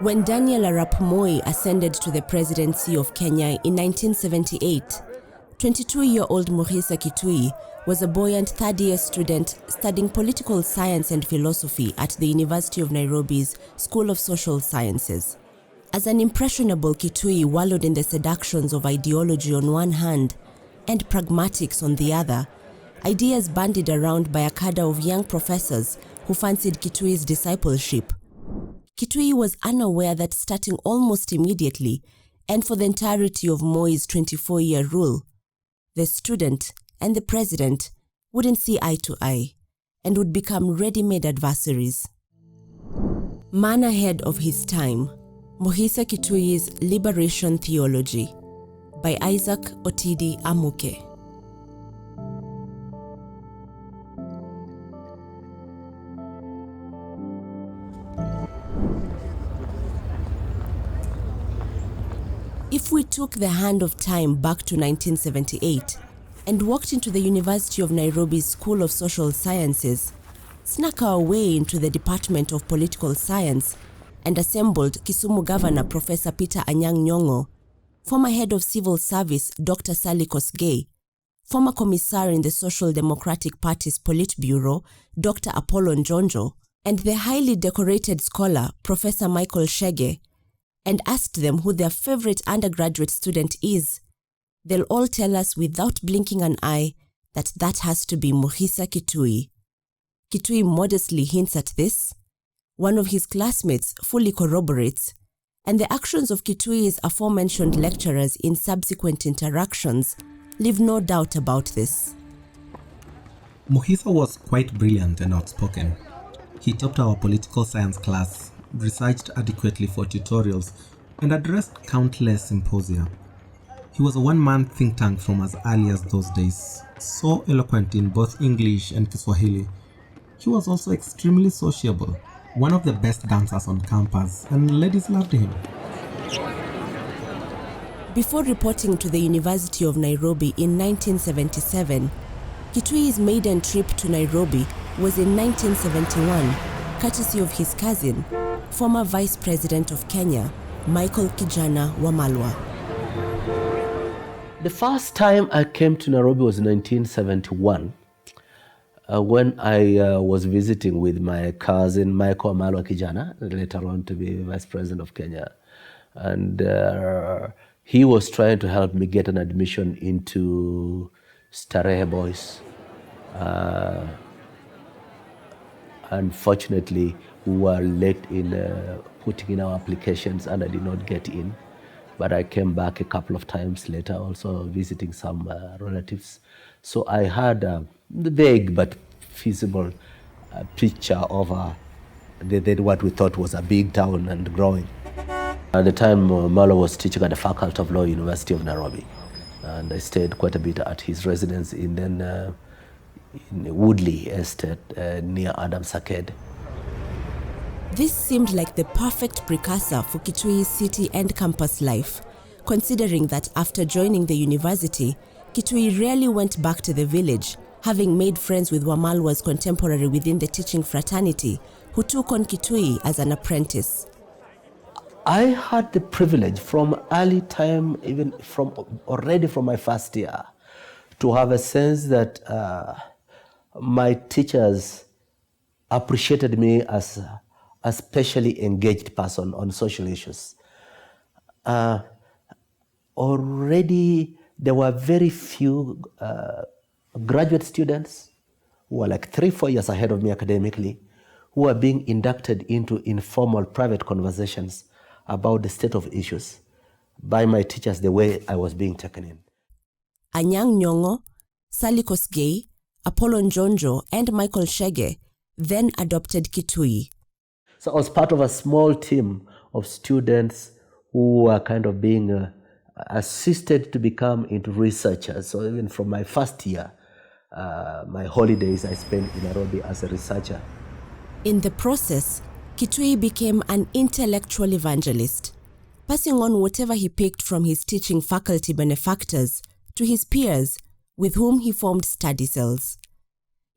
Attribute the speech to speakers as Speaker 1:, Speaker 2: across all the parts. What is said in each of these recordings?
Speaker 1: When Daniel Arap Moi ascended to the presidency of Kenya in 1978, 22-year-old Mukhisa Kituyi was a buoyant third-year student studying political science and philosophy at the University of Nairobi's School of Social Sciences. As an impressionable Kituyi wallowed in the seductions of ideology on one hand and pragmatics on the other, ideas bandied around by a cadre of young professors who fancied Kituyi's discipleship. Kituyi was unaware that starting almost immediately, and for the entirety of Moi's 24-year rule, the student and the president wouldn't see eye to eye and would become ready-made adversaries. Man ahead of his time, Mukhisa Kituyi's Liberation Theology by Isaac Otidi Amuke. If we took the hand of time back to 1978 and walked into the University of Nairobi's School of Social Sciences, snuck our way into the Department of Political Science, and assembled Kisumu Governor Professor Peter Anyang' Nyong'o, former head of civil service Dr. Sally Kosgei, former commissar in the Social Democratic Party's Politburo Dr. Apollo Njonjo, and the highly decorated scholar Professor Michael Shege, and asked them who their favorite undergraduate student is, they'll all tell us without blinking an eye that has to be Mukhisa Kituyi. Kituyi modestly hints at this. One of his classmates fully corroborates, and the actions of Kituyi's aforementioned lecturers in subsequent interactions leave no doubt about this.
Speaker 2: Mukhisa was quite brilliant and outspoken. He topped our political science class, researched adequately for tutorials, and addressed countless symposia. He was a one-man think tank from as early as those days, so eloquent in both English and Kiswahili. He was also extremely sociable, one of the best dancers on campus, and ladies loved him.
Speaker 1: Before reporting to the University of Nairobi in 1977, Kituyi's maiden trip to Nairobi was in 1971, courtesy of his cousin, former Vice President of Kenya, Michael Kijana Wamalwa.
Speaker 3: The first time I came to Nairobi was in 1971, when I was visiting with my cousin, Michael Wamalwa Kijana, later on to be Vice President of Kenya. And he was trying to help me get an admission into Starehe Boys. Unfortunately, we were late in putting in our applications and I did not get in. But I came back a couple of times later, also visiting some relatives. So I had a vague but feasible picture of what we thought was a big town and growing. At the time, Malo was teaching at the Faculty of Law, University of Nairobi. And I stayed quite a bit at his residence in Woodley Estate near Adams Arcade.
Speaker 1: This seemed like the perfect precursor for Kituyi's city and campus life, considering that after joining the university, Kituyi rarely went back to the village, having made friends with Wamalwa's contemporary within the teaching fraternity, who took on Kituyi as an apprentice.
Speaker 3: I had the privilege from early time, even already from my first year, to have a sense that my teachers appreciated me as a specially engaged person on social issues. Already there were very few graduate students who were like 3-4 years ahead of me academically, who were being inducted into informal private conversations about the state of issues by my teachers the way I was being taken in.
Speaker 1: Anyang' Nyong'o, Sally Kosgei, Apollo Njonjo, and Michael Shege then adopted Kituyi.
Speaker 3: So I was part of a small team of students who were kind of being assisted to become into researchers. So even from my first year, my holidays I spent in Nairobi as a researcher.
Speaker 1: In the process, Kituyi became an intellectual evangelist, passing on whatever he picked from his teaching faculty benefactors to his peers with whom he formed study cells.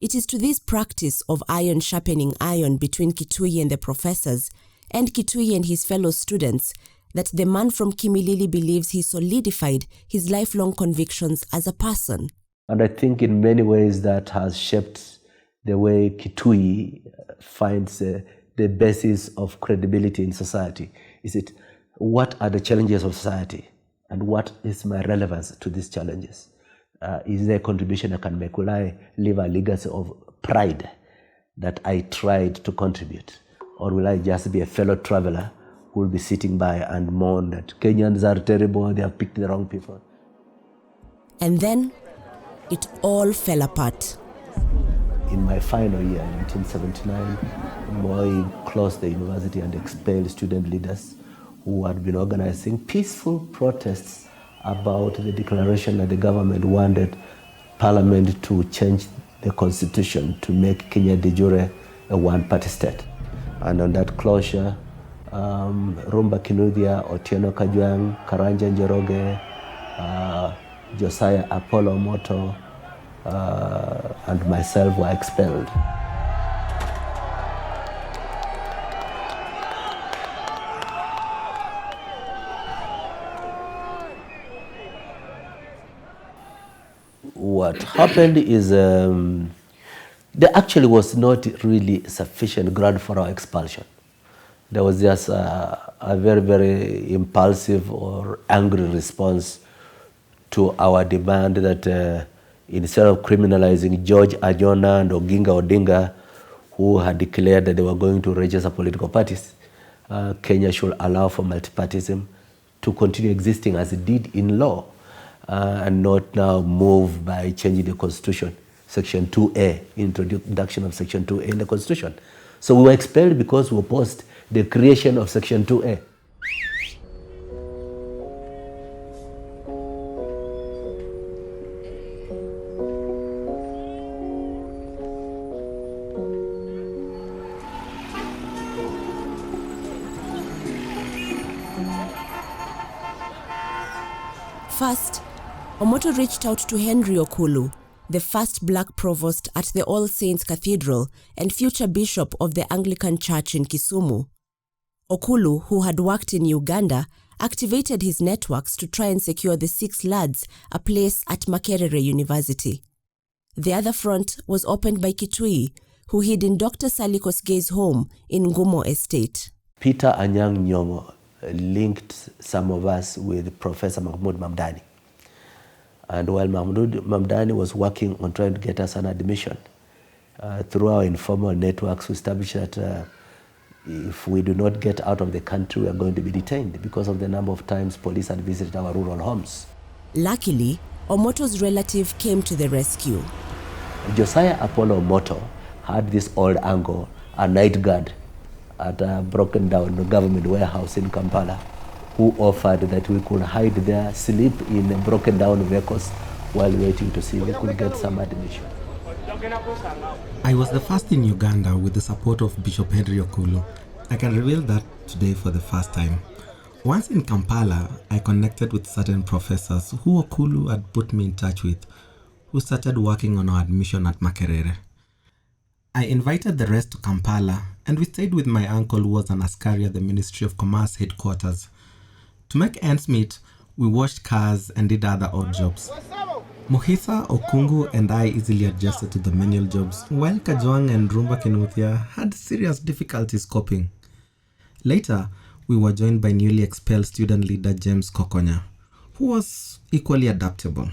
Speaker 1: It is to this practice of iron sharpening iron between Kituyi and the professors and Kituyi and his fellow students that the man from Kimilili believes he solidified his lifelong convictions as a person.
Speaker 3: And I think in many ways that has shaped the way Kituyi finds the basis of credibility in society. Is it, what are the challenges of society and what is my relevance to these challenges? Is there a contribution I can make? Will I leave a legacy of pride that I tried to contribute? Or will I just be a fellow traveler who will be sitting by and mourn that Kenyans are terrible, they have picked the wrong people?
Speaker 1: And then it all fell apart.
Speaker 3: In my final year, in 1979, Moi closed the university and expelled student leaders who had been organizing peaceful protests about the declaration that the government wanted Parliament to change the constitution to make Kenya de jure a one-party state. And on that closure, Rumba Kinuthia, Otieno Kajwang, Karanja Njoroge, Josiah Apollo Moto, and myself were expelled. What happened is there actually was not really sufficient ground for our expulsion. There was just a very, very impulsive or angry response to our demand that instead of criminalizing George Ajona and Oginga Odinga, who had declared that they were going to register political parties, Kenya should allow for multipartyism to continue existing as it did in law, and not now move by changing the constitution, Section 2A, introduction of Section 2A in the constitution. So we were expelled because we opposed the creation of Section 2A.
Speaker 1: First, Omoto reached out to Henry Okulu, the first black provost at the All Saints Cathedral and future bishop of the Anglican Church in Kisumu. Okulu, who had worked in Uganda, activated his networks to try and secure the 6 lads a place at Makerere University. The other front was opened by Kituyi, who hid in Dr. Sally Kosgei's home in Ngumo Estate.
Speaker 3: Peter Anyang' Nyong'o linked some of us with Professor Mahmoud Mamdani. And while Mahmoud Mamdani was working on trying to get us an admission, through our informal networks, we established that if we do not get out of the country, we are going to be detained because of the number of times police had visited our rural homes.
Speaker 1: Luckily, Omoto's relative came to the rescue.
Speaker 3: Josiah Apollo Moto had this old uncle, a night guard at a broken down government warehouse in Kampala, who offered that we could hide there, sleep in broken down vehicles while waiting to see if we could get some admission.
Speaker 2: I was the first in Uganda with the support of Bishop Henry Okulu. I can reveal that today for the first time. Once in Kampala, I connected with certain professors who Okulu had put me in touch with, who started working on our admission at Makerere. I invited the rest to Kampala, and we stayed with my uncle who was an askari at the Ministry of Commerce headquarters. To make ends meet, we washed cars and did other odd jobs. Mukhisa, Okungu and I easily adjusted to the menial jobs, while Kajwang and Rumba Kinuthia had serious difficulties coping. Later, we were joined by newly expelled student leader James Kokonya, who was equally adaptable.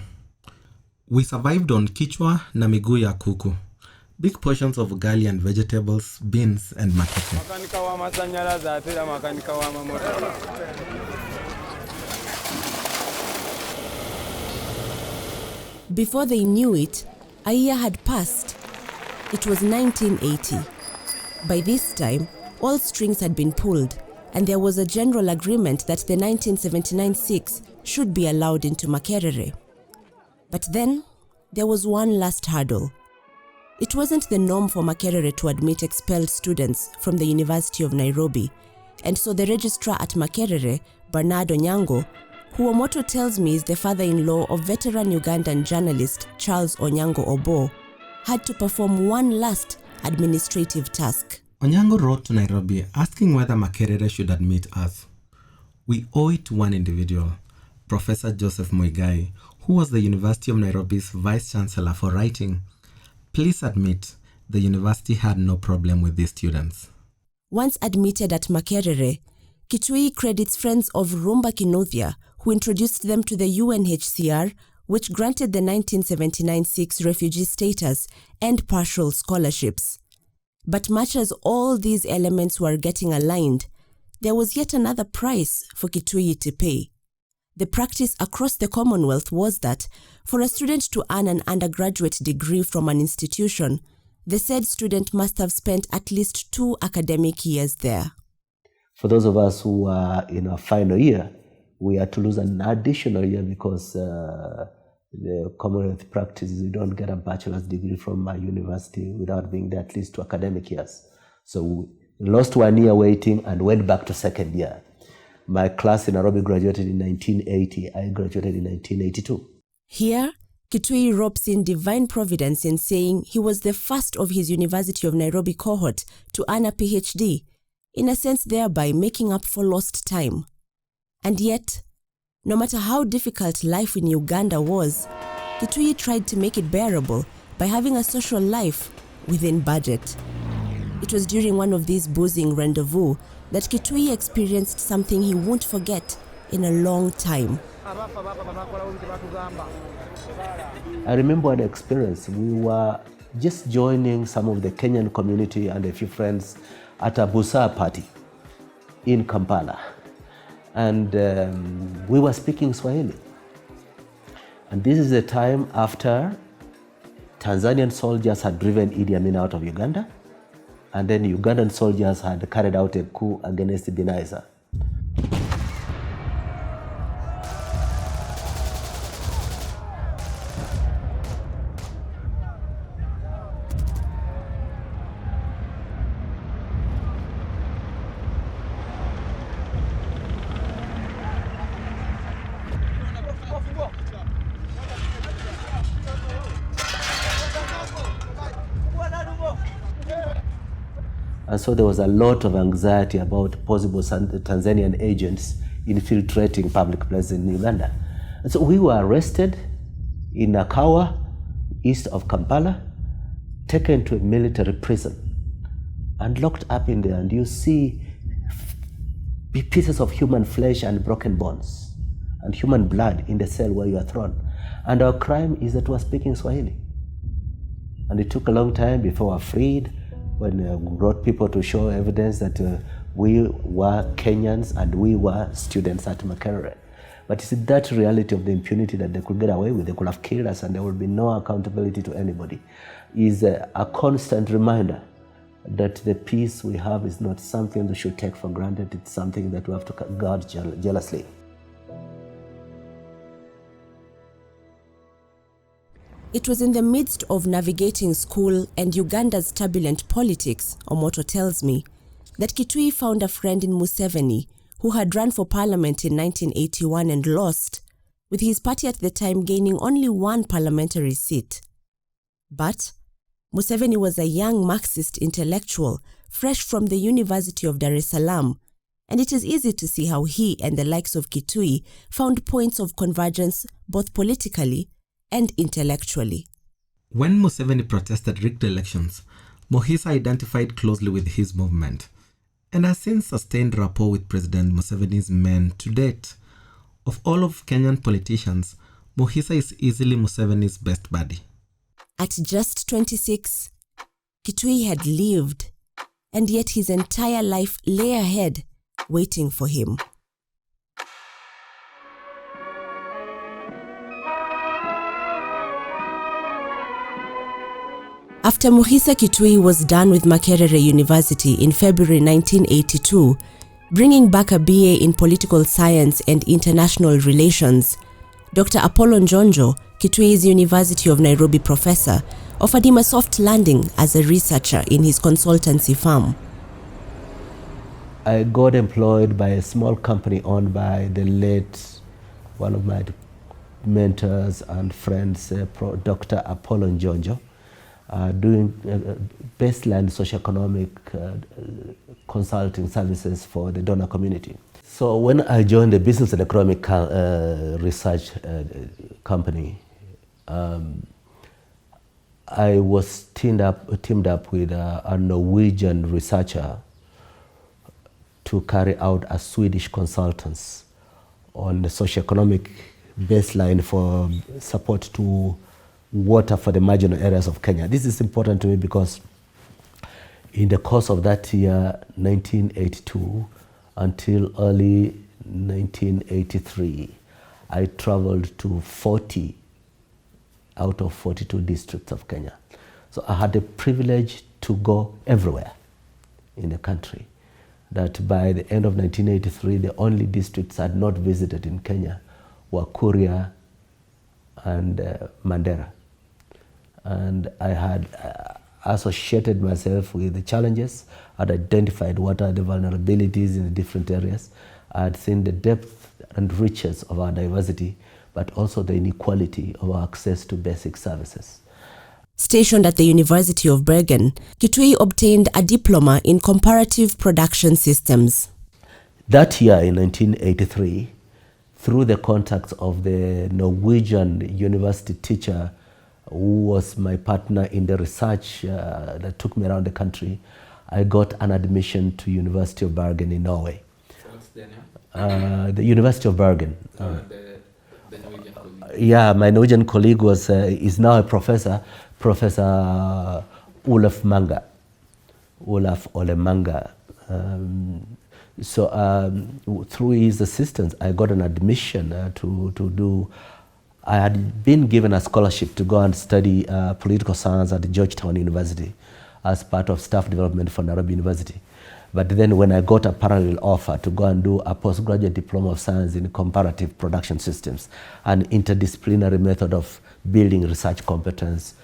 Speaker 2: We survived on kichwa na miguu ya kuku, big portions of ugali and vegetables, beans and makete.
Speaker 1: Before they knew it, a year had passed. It was 1980. By this time, all strings had been pulled, and there was a general agreement that the 1979 Sikhs should be allowed into Makerere. But then, there was one last hurdle. It wasn't the norm for Makerere to admit expelled students from the University of Nairobi, and so the registrar at Makerere, Bernard Onyango, who Omoto tells me is the father-in-law of veteran Ugandan journalist Charles Onyango Obo, had to perform one last administrative task.
Speaker 2: Onyango wrote to Nairobi asking whether Makerere should admit us. We owe it to one individual, Professor Joseph Muigai, who was the University of Nairobi's Vice-Chancellor, for writing, "Please admit the university had no problem with these students."
Speaker 1: Once admitted at Makerere, Kituyi credits friends of Rumba Kinuthia, who introduced them to the UNHCR, which granted the 1979-6 refugee status and partial scholarships. But much as all these elements were getting aligned, there was yet another price for Kituyi to pay. The practice across the Commonwealth was that, for a student to earn an undergraduate degree from an institution, the said student must have spent at least 2 academic years there.
Speaker 3: For those of us who are in our final year, we had to lose an additional year because the Commonwealth practice is you don't get a bachelor's degree from a university without being there at least 2 academic years. So we lost 1 year waiting and went back to second year. My class in Nairobi graduated in 1980. I graduated in 1982.
Speaker 1: Here, Kituyi ropes in divine providence in saying he was the first of his University of Nairobi cohort to earn a PhD, in a sense thereby making up for lost time. And yet, no matter how difficult life in Uganda was, Kituyi tried to make it bearable by having a social life within budget. It was during one of these boozing rendezvous that Kituyi experienced something he won't forget in a long time.
Speaker 3: I remember an experience. We were just joining some of the Kenyan community and a few friends at a busa party in Kampala. And we were speaking Swahili. And this is the time after Tanzanian soldiers had driven Idi Amin out of Uganda, and then Ugandan soldiers had carried out a coup against Binaiza. And so there was a lot of anxiety about possible Tanzanian agents infiltrating public places in Uganda. And so we were arrested in Nakawa, east of Kampala, taken to a military prison and locked up in there. And you see pieces of human flesh and broken bones and human blood in the cell where you are thrown. And our crime is that we are speaking Swahili. And it took a long time before we were freed, when we brought people to show evidence that we were Kenyans and we were students at Makerere. But it's that reality of the impunity that they could get away with. They could have killed us and there would be no accountability to anybody. Is a constant reminder that the peace we have is not something we should take for granted. It's something that we have to guard jealously.
Speaker 1: It was in the midst of navigating school and Uganda's turbulent politics, Omoto tells me, that Kituyi found a friend in Museveni, who had run for parliament in 1981 and lost, with his party at the time gaining only 1 parliamentary seat. But Museveni was a young Marxist intellectual, fresh from the University of Dar es Salaam, and it is easy to see how he and the likes of Kituyi found points of convergence both politically and intellectually.
Speaker 2: When Museveni protested rigged elections, Mukhisa identified closely with his movement and has since sustained rapport with President Museveni's men to date. Of all of Kenyan politicians, Mukhisa is easily Museveni's best buddy.
Speaker 1: At just 26, Kituyi had lived, and yet his entire life lay ahead, waiting for him. After Mukhisa Kituyi was done with Makerere University in February 1982, bringing back a BA in Political Science and International Relations, Dr. Apollo Njonjo, Kituyi's University of Nairobi professor, offered him a soft landing as a researcher in his consultancy firm.
Speaker 3: I got employed by a small company owned by the late, one of my mentors and friends, Dr. Apollo Njonjo. doing baseline socioeconomic consulting services for the donor community. So when I joined the Business and Economic Research Company, I was teamed up with a Norwegian researcher to carry out a Swedish consultants on the socioeconomic baseline for support to water for the marginal areas of Kenya. This is important to me because in the course of that year, 1982, until early 1983, I traveled to 40 out of 42 districts of Kenya. So I had the privilege to go everywhere in the country. That by the end of 1983, the only districts I had not visited in Kenya were Kuria and Mandera. And I had associated myself with the challenges, had identified what are the vulnerabilities in the different areas. I had seen the depth and riches of our diversity, but also the inequality of our access to basic services.
Speaker 1: Stationed at the University of Bergen, Kituyi obtained a diploma in comparative production systems.
Speaker 3: That year in 1983, through the contacts of the Norwegian university teacher who was my partner in the research that took me around the country, I got an admission to University of Bergen in Norway.
Speaker 2: What's the name?
Speaker 3: The University of Bergen.
Speaker 2: The Norwegian colleague.
Speaker 3: Yeah, my Norwegian colleague is now a professor, Professor Olaf Ole Manga. Through his assistance, I got an admission to do. I had been given a scholarship to go and study political science at Georgetown University as part of staff development for Nairobi University. But then when I got a parallel offer to go and do a postgraduate diploma of science in comparative production systems, an interdisciplinary method of building research competence,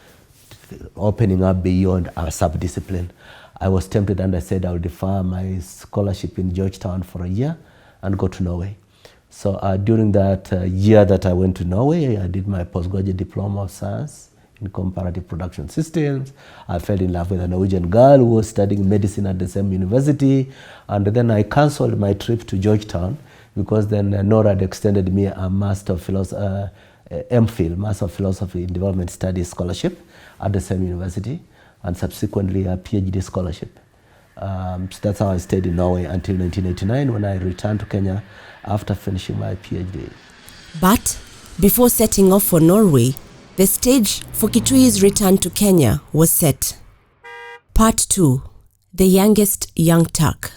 Speaker 3: opening up beyond our subdiscipline, I was tempted and I said I would defer my scholarship in Georgetown for a year and go to Norway. So during that year that I went to Norway, I did my postgraduate diploma of science in comparative production systems. I fell in love with a Norwegian girl who was studying medicine at the same university. And then I canceled my trip to Georgetown because then NORAD had extended me a Master of Philosophy, MPhil, Master of Philosophy in Development Studies scholarship at the same university, and subsequently a PhD scholarship. So that's how I stayed in Norway until 1989 when I returned to Kenya after finishing my PhD.
Speaker 1: But before setting off for Norway, the stage for Kituyi's return to Kenya was set. Part 2. The youngest Young Turk.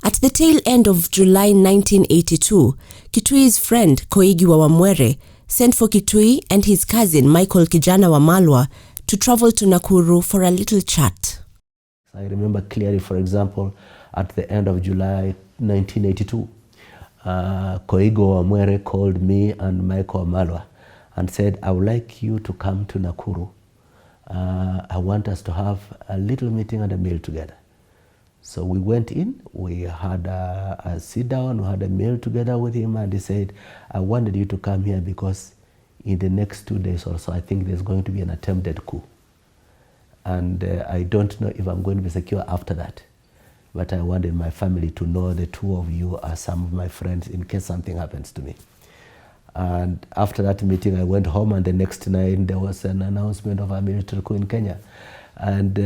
Speaker 1: At the tail end of July 1982, Kituyi's friend Koigi Wamwere sent for Kituyi and his cousin Michael Kijana Wamalwa to travel to Nakuru for a little chat.
Speaker 3: I remember clearly, for example, at the end of July 1982, Koigi Wamwere called me and Michael Wamalwa and said, I would like you to come to Nakuru. I want us to have a little meeting and a meal together. So we went in, we had a sit down, we had a meal together with him, and he said, I wanted you to come here because in the next 2 days or so, I think there's going to be an attempted coup. And I don't know if I'm going to be secure after that. But I wanted my family to know the two of you are some of my friends in case something happens to me. And after that meeting, I went home, and the next night there was an announcement of a military coup in Kenya. And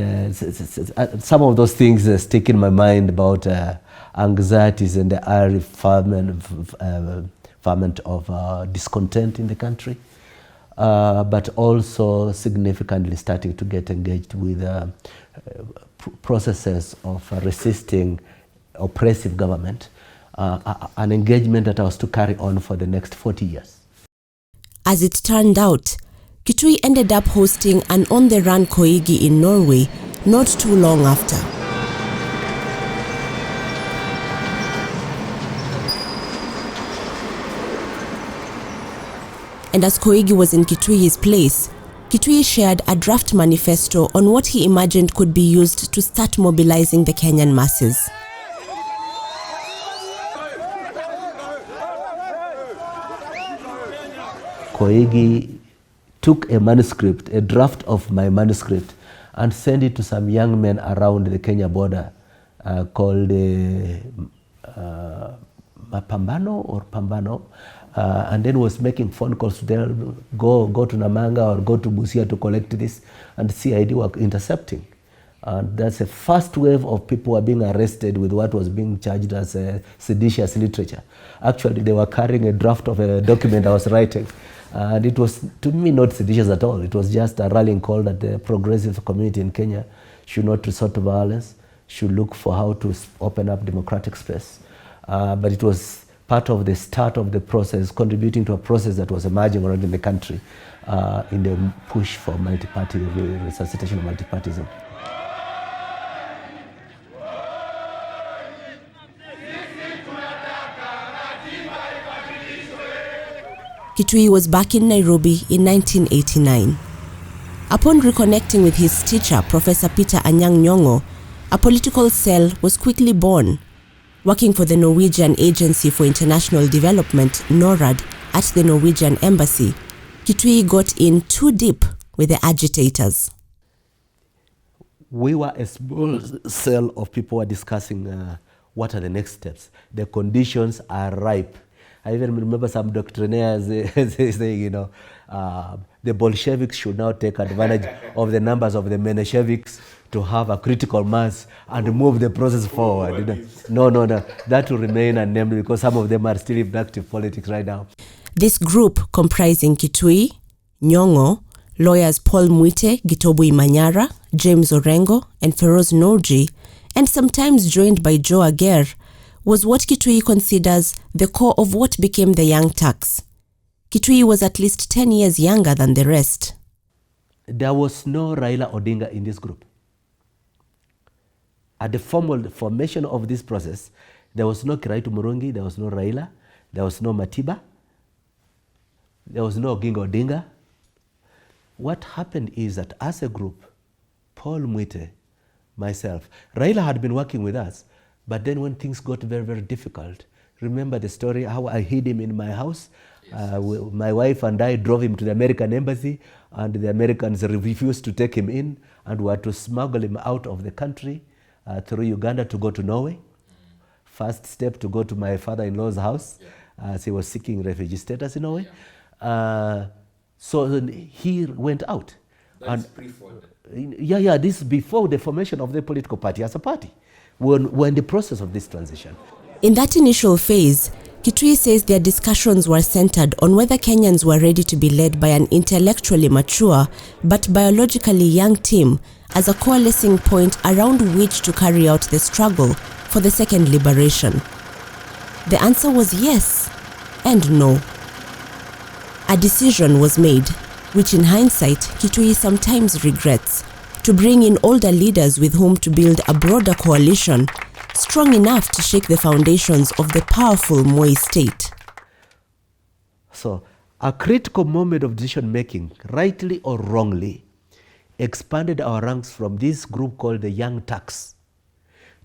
Speaker 3: some of those things stick in my mind about anxieties and the early ferment of discontent in the country, but also significantly starting to get engaged with processes of resisting oppressive government, an engagement that I was to carry on for the next 40 years.
Speaker 1: As it turned out, Kituyi ended up hosting an on-the-run Koigi in Norway not too long after. And as Koigi was in Kituyi's place, Kituyi shared a draft manifesto on what he imagined could be used to start mobilizing the Kenyan masses.
Speaker 3: Koigi took a manuscript, a draft of my manuscript, and sent it to some young men around the Kenya border called Mapambano or Pambano, and then was making phone calls to them, go to Namanga or go to Busia to collect this, and CID were intercepting. And that's the first wave of people were being arrested with what was being charged as seditious literature. Actually, they were carrying a draft of a document I was writing. And it was, to me, not seditious at all. It was just a rallying call that the progressive community in Kenya should not resort to violence, should look for how to open up democratic space. But it was part of the start of the process, contributing to a process that was emerging around in the country in the push for multi-party, resuscitation of multipartyism.
Speaker 1: Kituyi was back in Nairobi in 1989. Upon reconnecting with his teacher, Professor Peter Anyang' Nyong'o, a political cell was quickly born. Working for the Norwegian Agency for International Development, NORAD, at the Norwegian Embassy, Kituyi got in too deep with the agitators.
Speaker 3: We were a small cell of people who were discussing what are the next steps. The conditions are ripe. I even remember some doctrinaires saying, you know, the Bolsheviks should now take advantage of the numbers of the Mensheviks to have a critical mass and move the process forward. You know? No, that will remain unnamed because some of them are still in active politics right now.
Speaker 1: This group, comprising Kituyi, Nyong'o, lawyers Paul Mwite, Gitobu Imanyara, James Orengo, and Feroz Norji, and sometimes joined by Joe Ager, was what Kituyi considers the core of what became the Young Turks. Kituyi was at least 10 years younger than the rest.
Speaker 3: There was no Raila Odinga in this group. At the formal formation of this process, there was no Kiraitu Murungi, there was no Raila, there was no Matiba, there was no Oginga Odinga. What happened is that as a group, Paul Mwite, myself, Raila had been working with us, but then when things got very, very difficult, remember the story, how I hid him in my house? My wife and I drove him to the American embassy, and the Americans refused to take him in, and we had to smuggle him out of the country through Uganda to go to Norway. First step to go to my father-in-law's house, as he was seeking refugee status in Norway. So he went out.
Speaker 2: That's pre-forward.
Speaker 3: This is before the formation of the political party as a party. We're in the process of this transition.
Speaker 1: In that initial phase, Kituyi says their discussions were centered on whether Kenyans were ready to be led by an intellectually mature but biologically young team as a coalescing point around which to carry out the struggle for the second liberation. The answer was yes and no. A decision was made, which in hindsight Kituyi sometimes regrets, to bring in older leaders with whom to build a broader coalition strong enough to shake the foundations of the powerful Moi state.
Speaker 3: So, a critical moment of decision making, rightly or wrongly, expanded our ranks from this group called the Young Turks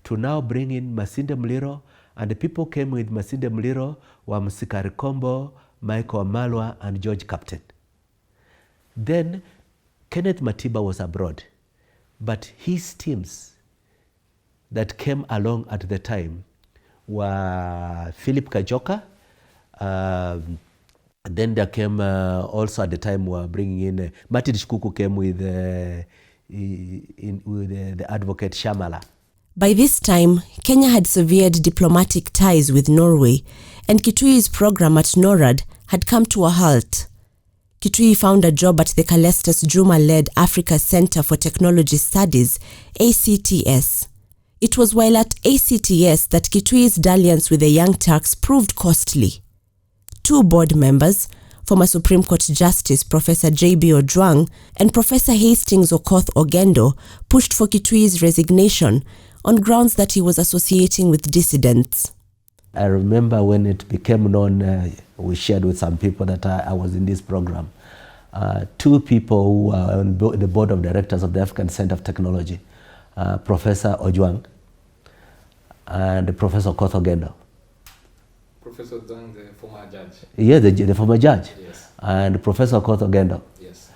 Speaker 3: to now bring in Masinde Muliro, and the people came with Masinde Muliro were Msikari Kombo, Michael Amalwa, and George Captain. Then Kenneth Matiba was abroad, but his teams that came along at the time were Philip Kajoka. Then there came also at the time were bringing in Martin Shikuku came with the advocate Shamala.
Speaker 1: By this time, Kenya had severed diplomatic ties with Norway, and Kituyi's program at NORAD had come to a halt. Kituyi found a job at the Calestus Juma-led Africa Center for Technology Studies, ACTS. It was while at ACTS that Kituyi's dalliance with the Young Turks proved costly. Two board members, former Supreme Court Justice Professor J.B. Ojwang and Professor Hastings Okoth Ogendo, pushed for Kituyi's resignation on grounds that he was associating with dissidents.
Speaker 3: I remember when it became known, we shared with some people that I was in this program. Two people who were on the board of directors of the African Center of Technology, Professor Ojwang and Professor Okoth Ogendo.
Speaker 2: Professor Ojwang, the former judge.
Speaker 3: Yeah, the former judge.
Speaker 2: Yes.
Speaker 3: And Professor Okoth Ogendo.
Speaker 2: Yes.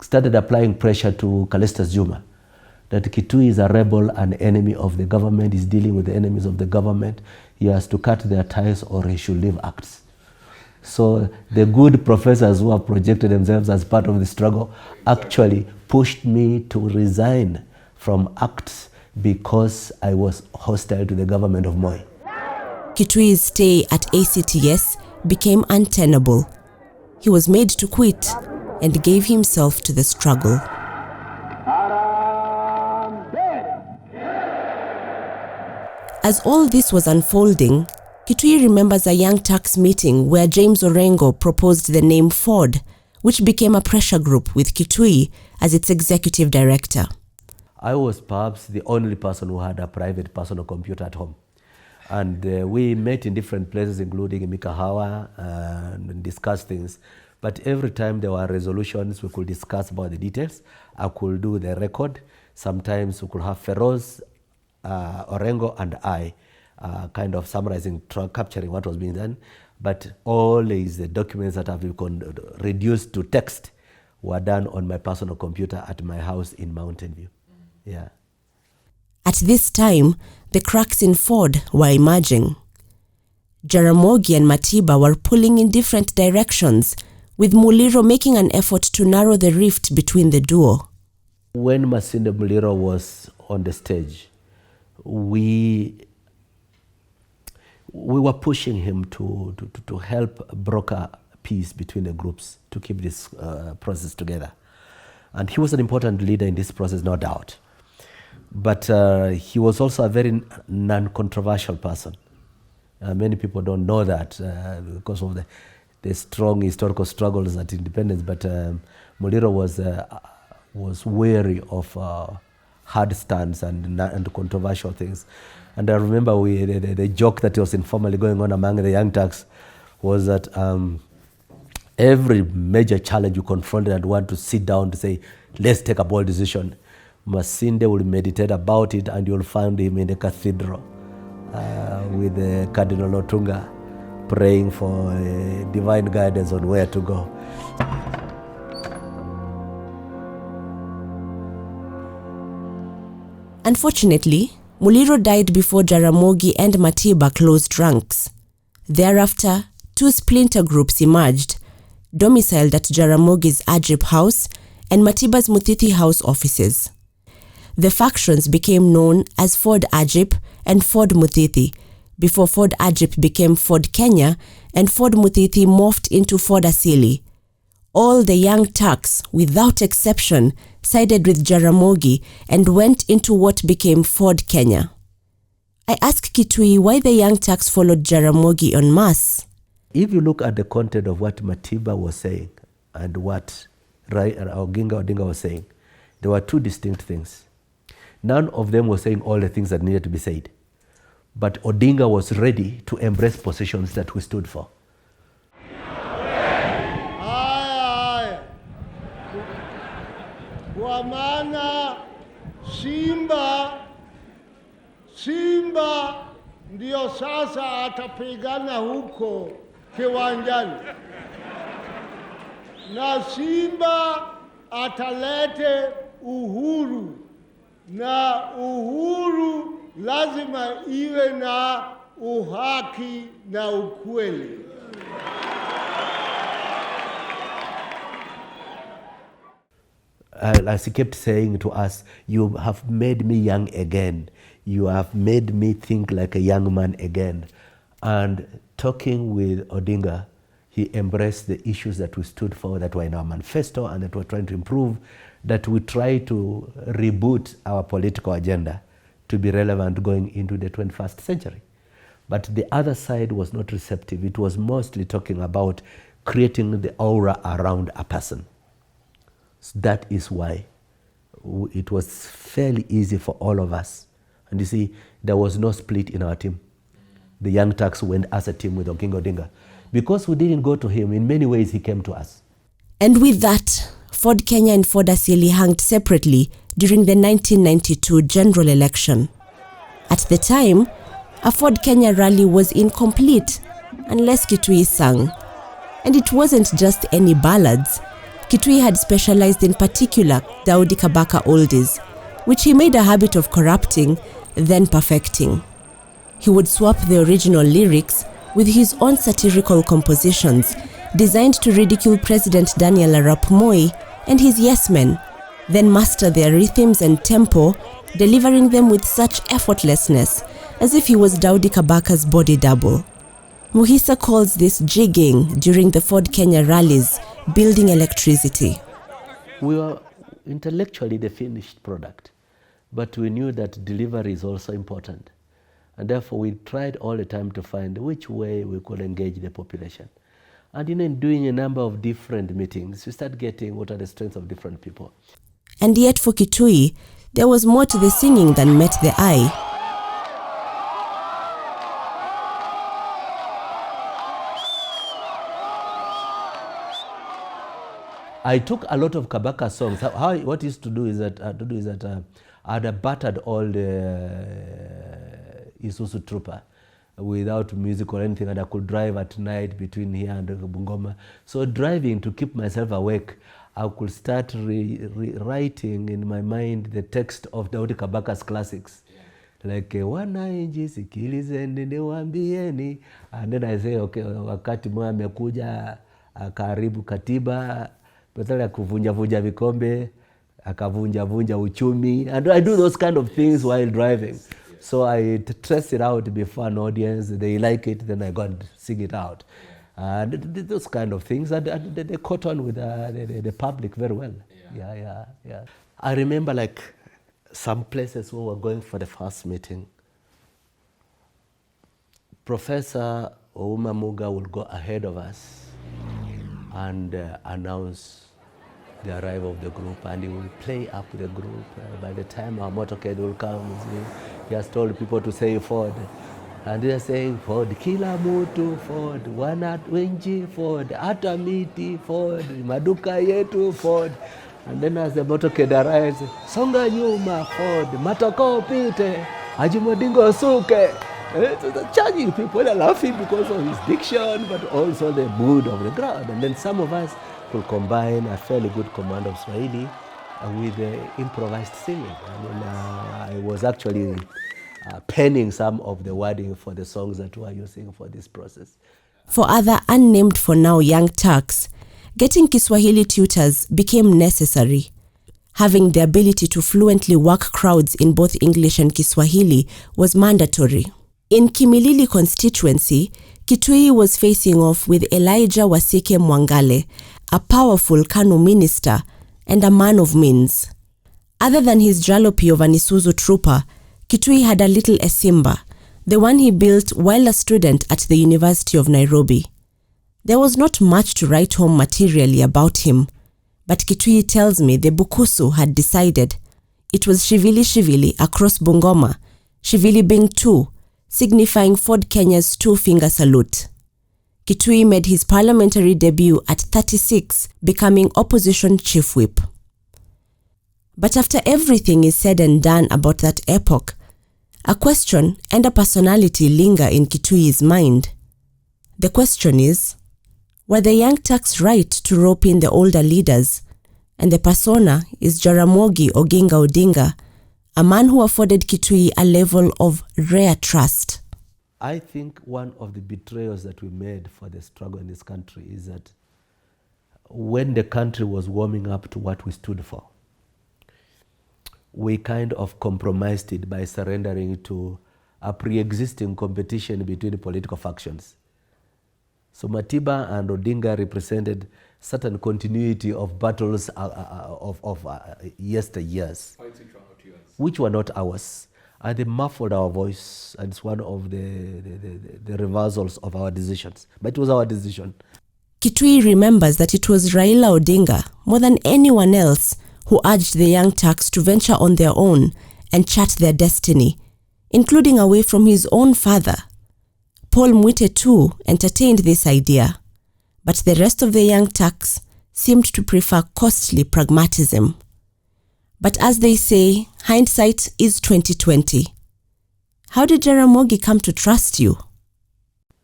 Speaker 3: started applying pressure to Callistus Juma that Kituyi is a rebel, an enemy of the government, is dealing with the enemies of the government. He has to cut their ties or he should leave ACTS. So the good professors who have projected themselves as part of the struggle actually pushed me to resign from ACTS because I was hostile to the government of Moi.
Speaker 1: Kituyi's stay at ACTS became untenable. He was made to quit and gave himself to the struggle. As all this was unfolding, Kituyi remembers a Young Turks meeting where James Orengo proposed the name Ford, which became a pressure group with Kituyi as its executive director.
Speaker 3: I was perhaps the only person who had a private personal computer at home. And we met in different places, including in Mikahawa, and discussed things. But every time there were resolutions, we could discuss about the details. I could do the record. Sometimes we could have Feroz, Orengo, and I kind of summarizing, capturing what was being done. But always the documents that have been reduced to text were done on my personal computer at my house in Mountain View. Yeah.
Speaker 1: At this time, the cracks in Ford were emerging. Jaramogi and Matiba were pulling in different directions, with Muliro making an effort to narrow the rift between the duo.
Speaker 3: When Masinde Muliro was on the stage, we were pushing him to help broker peace between the groups to keep this process together. And he was an important leader in this process, no doubt. But he was also a very non-controversial person. Many people don't know that because of the strong historical struggles at independence. But Muliro was wary of hard stands and controversial things. And I remember the joke that was informally going on among the Young Turks was that every major challenge you confronted and want to sit down to say, let's take a bold decision, Masinde will meditate about it, and you'll find him in the cathedral with Cardinal Otunga praying for divine guidance on where to go.
Speaker 1: Unfortunately, Muliro died before Jaramogi and Matiba closed ranks. Thereafter, two splinter groups emerged, domiciled at Jaramogi's Ajip House and Matiba's Muthithi House offices. The factions became known as Ford Ajip and Ford Muthithi, before Ford Ajip became Ford Kenya and Ford Muthithi morphed into Ford Asili. All the Young Turks, without exception, sided with Jaramogi and went into what became Ford Kenya. I asked Kituyi why the Young Turks followed Jaramogi en masse.
Speaker 3: If you look at the content of what Matiba was saying and what Oginga Odinga was saying, there were two distinct things. None of them was saying all the things that needed to be said. But Odinga was ready to embrace positions that we stood for.
Speaker 4: Kwa maana Simba ndio sasa atapigana huko kiwanjani. Na Simba atalete uhuru. Na uhuru lazima iwe na uhaki na ukweli.
Speaker 3: As he kept saying to us, you have made me young again. You have made me think like a young man again. And talking with Odinga, he embraced the issues that we stood for, that were in our manifesto and that we're trying to improve, that we try to reboot our political agenda to be relevant going into the 21st century. But the other side was not receptive. It was mostly talking about creating the aura around a person. So that is why it was fairly easy for all of us. And you see, there was no split in our team. The Young Turks went as a team with Oginga Odinga. Because we didn't go to him, in many ways he came to us.
Speaker 1: And with that, Ford Kenya and Ford Asili hanged separately during the 1992 general election. At the time, a Ford Kenya rally was incomplete unless Kituyi sang. And it wasn't just any ballads. Kituyi had specialized in particular Daudi Kabaka oldies, which he made a habit of corrupting, then perfecting. He would swap the original lyrics with his own satirical compositions, designed to ridicule President Daniel Arap Moi and his yes-men, then master their rhythms and tempo, delivering them with such effortlessness, as if he was Daudi Kabaka's body double. Mukhisa calls this jigging during the Ford Kenya rallies, building electricity.
Speaker 3: We were intellectually the finished product, but we knew that delivery is also important. And therefore we tried all the time to find which way we could engage the population. And in doing a number of different meetings, we start getting what are the strengths of different people.
Speaker 1: And yet for Kituyi, there was more to the singing than met the eye.
Speaker 3: I took a lot of Kabaka songs. What I used to do is that I'd have battered all the Isuzu Trooper without music or anything, and I could drive at night between here and Bungoma. So driving to keep myself awake, I could start writing in my mind the text of Daudi Kabaka's classics. Like wanainji sikilizeni niwaambieni, and then I say okay, wakati mmoja amekuja akaharibu katiba, badala kuvunja vikombe akavunja uchumi, and I do those kind of things while driving. So I test it out before an audience, they like it, then I go and sing it out. Those kind of things, and they caught on with the public very well. Yeah. I remember like some places where we were going for the first meeting. Professor Ouma Muga will go ahead of us and announce the arrival of the group, and he will play up the group. By the time our motorcade will come, he has told people to say Ford. And they are saying Ford, kila mutu Ford, wana wengi Ford, hata miti Ford, maduka yetu Ford. And then as the motorcade arrives, songa nyuma Ford, matoko pite, ajimodingo suke. Charging people are laughing because of his diction, but also the mood of the crowd. And then some of us could combine a fairly good command of Swahili with improvised singing. I was actually penning some of the wording for the songs that we are using for this process.
Speaker 1: For other unnamed for now Young Turks, getting Kiswahili tutors became necessary. Having the ability to fluently work crowds in both English and Kiswahili was mandatory. In Kimilili constituency, Kituyi was facing off with Elijah Wasike Mwangale, a powerful KANU minister and a man of means. Other than his jalopy of an Isuzu Trooper, Kituyi had a little Esimba, the one he built while a student at the University of Nairobi. There was not much to write home materially about him, but Kituyi tells me the Bukusu had decided it was Shivili across Bungoma, Shivili being 2, signifying Ford Kenya's 2-finger salute. Kituyi made his parliamentary debut at 36, becoming opposition chief whip. But after everything is said and done about that epoch, a question and a personality linger in Kituyi's mind. The question is, were the Young Turks right to rope in the older leaders? And the persona is Jaramogi Oginga Odinga, a man who afforded Kituyi a level of rare trust.
Speaker 3: I think one of the betrayals that we made for the struggle in this country is that when the country was warming up to what we stood for, we kind of compromised it by surrendering to a pre-existing competition between political factions. So Matiba and Odinga represented certain continuity of battles of yesteryears, which were not ours. And they muffled our voice, and it's one of the reversals of our decisions. But it was our decision.
Speaker 1: Kituyi remembers that it was Raila Odinga, more than anyone else, who urged the Young Turks to venture on their own and chart their destiny, including away from his own father. Paul Mwite too entertained this idea, but the rest of the Young Turks seemed to prefer costly pragmatism. But as they say, hindsight is 2020. How did Jaramogi come to trust you?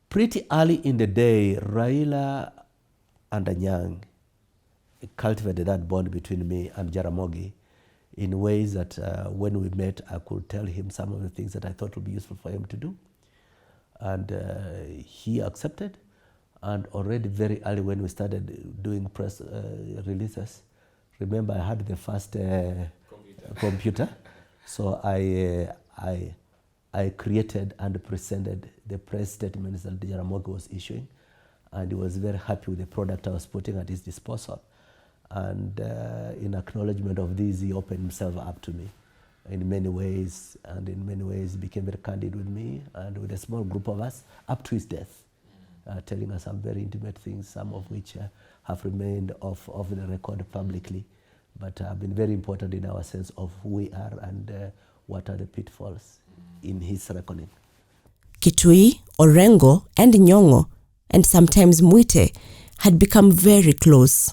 Speaker 3: Pretty early in the day, Raila and Anyang cultivated that bond between me and Jaramogi in ways that when we met, I could tell him some of the things that I thought would be useful for him to do. And he accepted. And already very early when we started doing press releases, remember I had the first computer. So I created and presented the press statements that Jaramogi was issuing, and he was very happy with the product I was putting at his disposal. And in acknowledgement of this, he opened himself up to me in many ways, and in many ways became very candid with me and with a small group of us up to his death, telling us some very intimate things, some of which have remained off the record publicly, but have been very important in our sense of who we are and what are the pitfalls in his reckoning.
Speaker 1: Kituyi, Orengo, and Nyong'o, and sometimes Mwite, had become very close.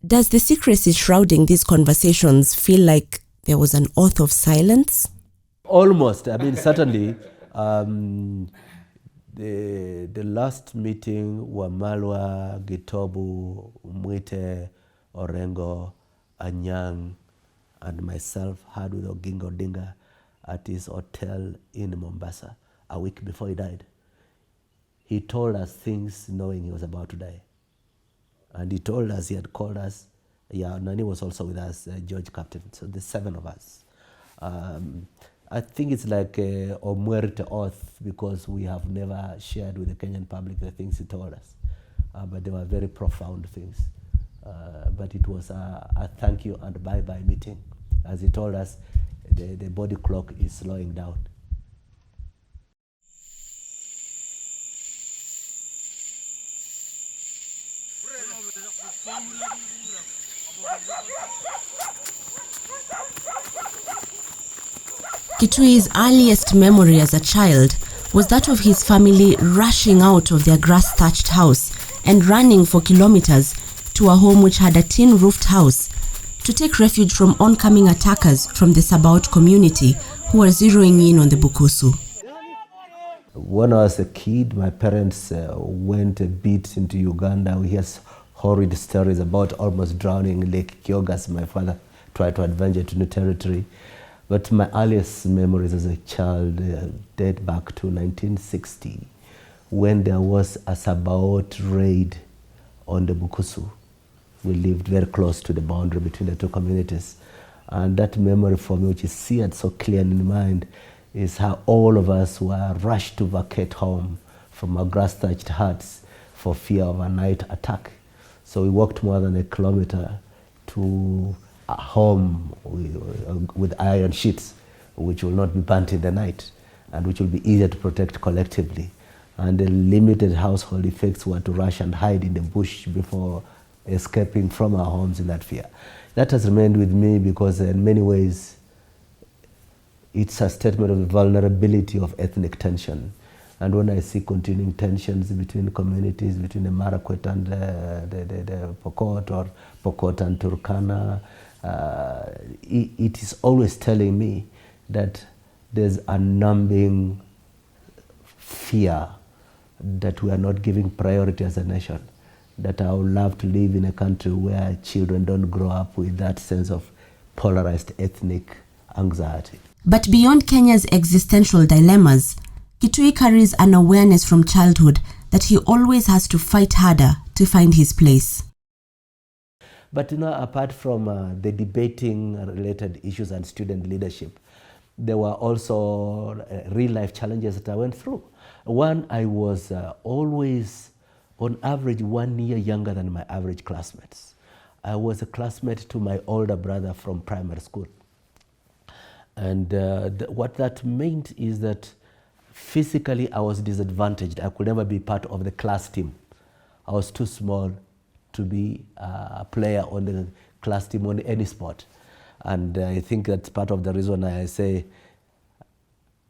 Speaker 1: Does the secrecy shrouding these conversations feel like there was an oath of silence?
Speaker 3: Almost. I mean, certainly, the last meeting, Wamalwa, Gitobu, Mwite, Orengo, Anyang, and myself had with Oginga Odinga at his hotel in Mombasa a week before he died. He told us things knowing he was about to die. And he told us, he had called us, Nani was also with us, George Captain, so the 7 of us. I think it's like a Omwerte oath, because we have never shared with the Kenyan public the things he told us. But they were very profound things. But it was a thank you and bye-bye meeting. As he told us, the body clock is slowing down.
Speaker 1: Kituyi's earliest memory as a child was that of his family rushing out of their grass-thatched house and running for kilometers to a home which had a tin-roofed house to take refuge from oncoming attackers from the Sabaot community who were zeroing in on the Bukusu.
Speaker 3: When I was a kid, my parents went a bit into Uganda. We hear horrid stories about almost drowning in Lake Kyogas. My father tried to adventure to new territory. But my earliest memories as a child date back to 1960, when there was a Sabaot raid on the Bukusu. We lived very close to the boundary between the two communities. And that memory for me, which is seared so clear in mind, is how all of us were rushed to vacate home from our grass-thatched huts for fear of a night attack. So we walked more than a kilometer to a home with iron sheets, which will not be burnt in the night and which will be easier to protect collectively. And the limited household effects were to rush and hide in the bush before escaping from our homes in that fear. That has remained with me because in many ways it's a statement of the vulnerability of ethnic tension. And when I see continuing tensions between communities, between the Marakwet and the Pokot, or Pokot and Turkana, it is always telling me that there's a numbing fear that we are not giving priority as a nation, that I would love to live in a country where children don't grow up with that sense of polarized ethnic anxiety.
Speaker 1: But beyond Kenya's existential dilemmas, Kituyi carries an awareness from childhood that he always has to fight harder to find his place.
Speaker 3: But apart from the debating related issues and student leadership, there were also real life challenges that I went through. One, I was always on average 1 year younger than my average classmates. I was a classmate to my older brother from primary school. And what that meant is that physically I was disadvantaged. I could never be part of the class team. I was too small to be a player on the class team on any sport. And I think that's part of the reason I say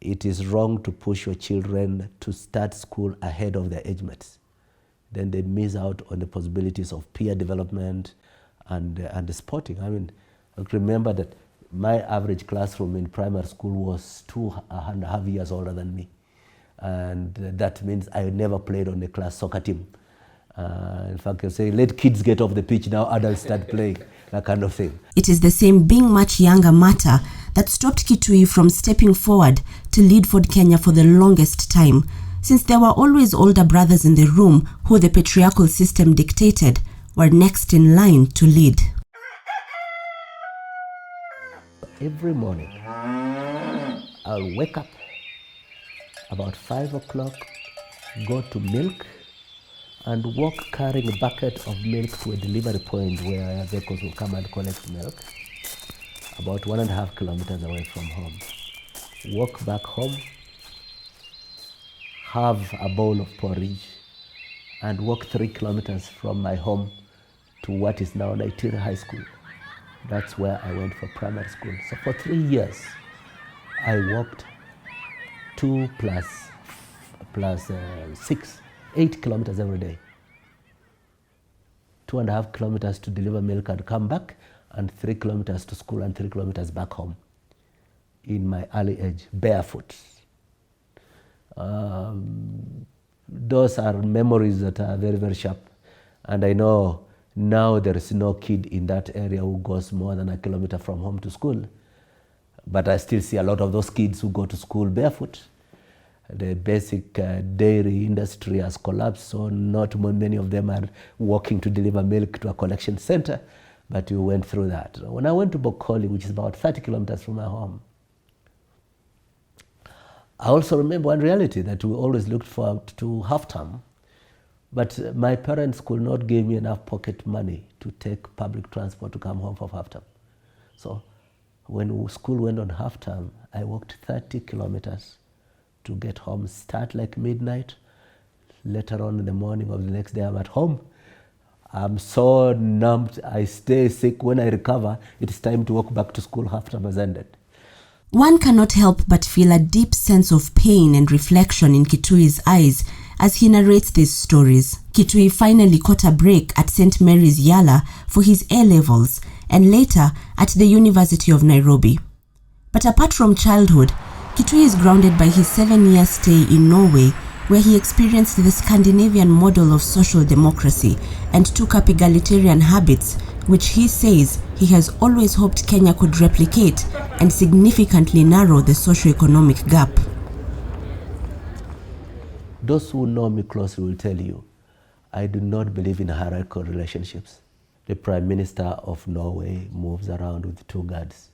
Speaker 3: it is wrong to push your children to start school ahead of their age mates. Then they miss out on the possibilities of peer development and the sporting. I mean, remember that my average classroom in primary school was 2.5 years older than me. And that means I never played on the class soccer team. In fact, you say, let kids get off the pitch, now adults start playing, that kind of thing.
Speaker 1: It is the same being much younger matter that stopped Kituyi from stepping forward to lead Ford Kenya for the longest time, since there were always older brothers in the room who the patriarchal system dictated were next in line to lead.
Speaker 3: Every morning, I'll wake up about 5 o'clock, go to milk, and walk carrying a bucket of milk to a delivery point where vehicles will come and collect milk, about 1.5 kilometers away from home. Walk back home, have a bowl of porridge, and walk 3 kilometers from my home to what is now Nigeria High School. That's where I went for primary school. So for 3 years, I walked 2 plus 6, 8 kilometers every day. 2.5 kilometers to deliver milk and come back, and 3 kilometers to school and 3 kilometers back home in my early age, barefoot. Those are memories that are very, very sharp. And I know now there is no kid in that area who goes more than 1 kilometer from home to school. But I still see a lot of those kids who go to school barefoot. The basic dairy industry has collapsed, so not many of them are walking to deliver milk to a collection center, but we went through that. When I went to Bokoli, which is about 30 kilometers from my home, I also remember one reality that we always looked forward to half-term, but my parents could not give me enough pocket money to take public transport to come home for half-term. So when school went on half-term, I walked 30 kilometers to get home, start like midnight. Later on in the morning of the next day, I'm at home. I'm so numbed, I stay sick. When I recover, it's time to walk back to school after has ended.
Speaker 1: One cannot help but feel a deep sense of pain and reflection in Kituyi's eyes as he narrates these stories. Kituyi finally caught a break at St. Mary's Yala for his A-levels and later at the University of Nairobi. But apart from childhood, Kituyi is grounded by his 7-year stay in Norway, where he experienced the Scandinavian model of social democracy and took up egalitarian habits, which he says he has always hoped Kenya could replicate and significantly narrow the socio-economic gap.
Speaker 3: Those who know me closely will tell you, I do not believe in hierarchical relationships. The Prime Minister of Norway moves around with 2 guards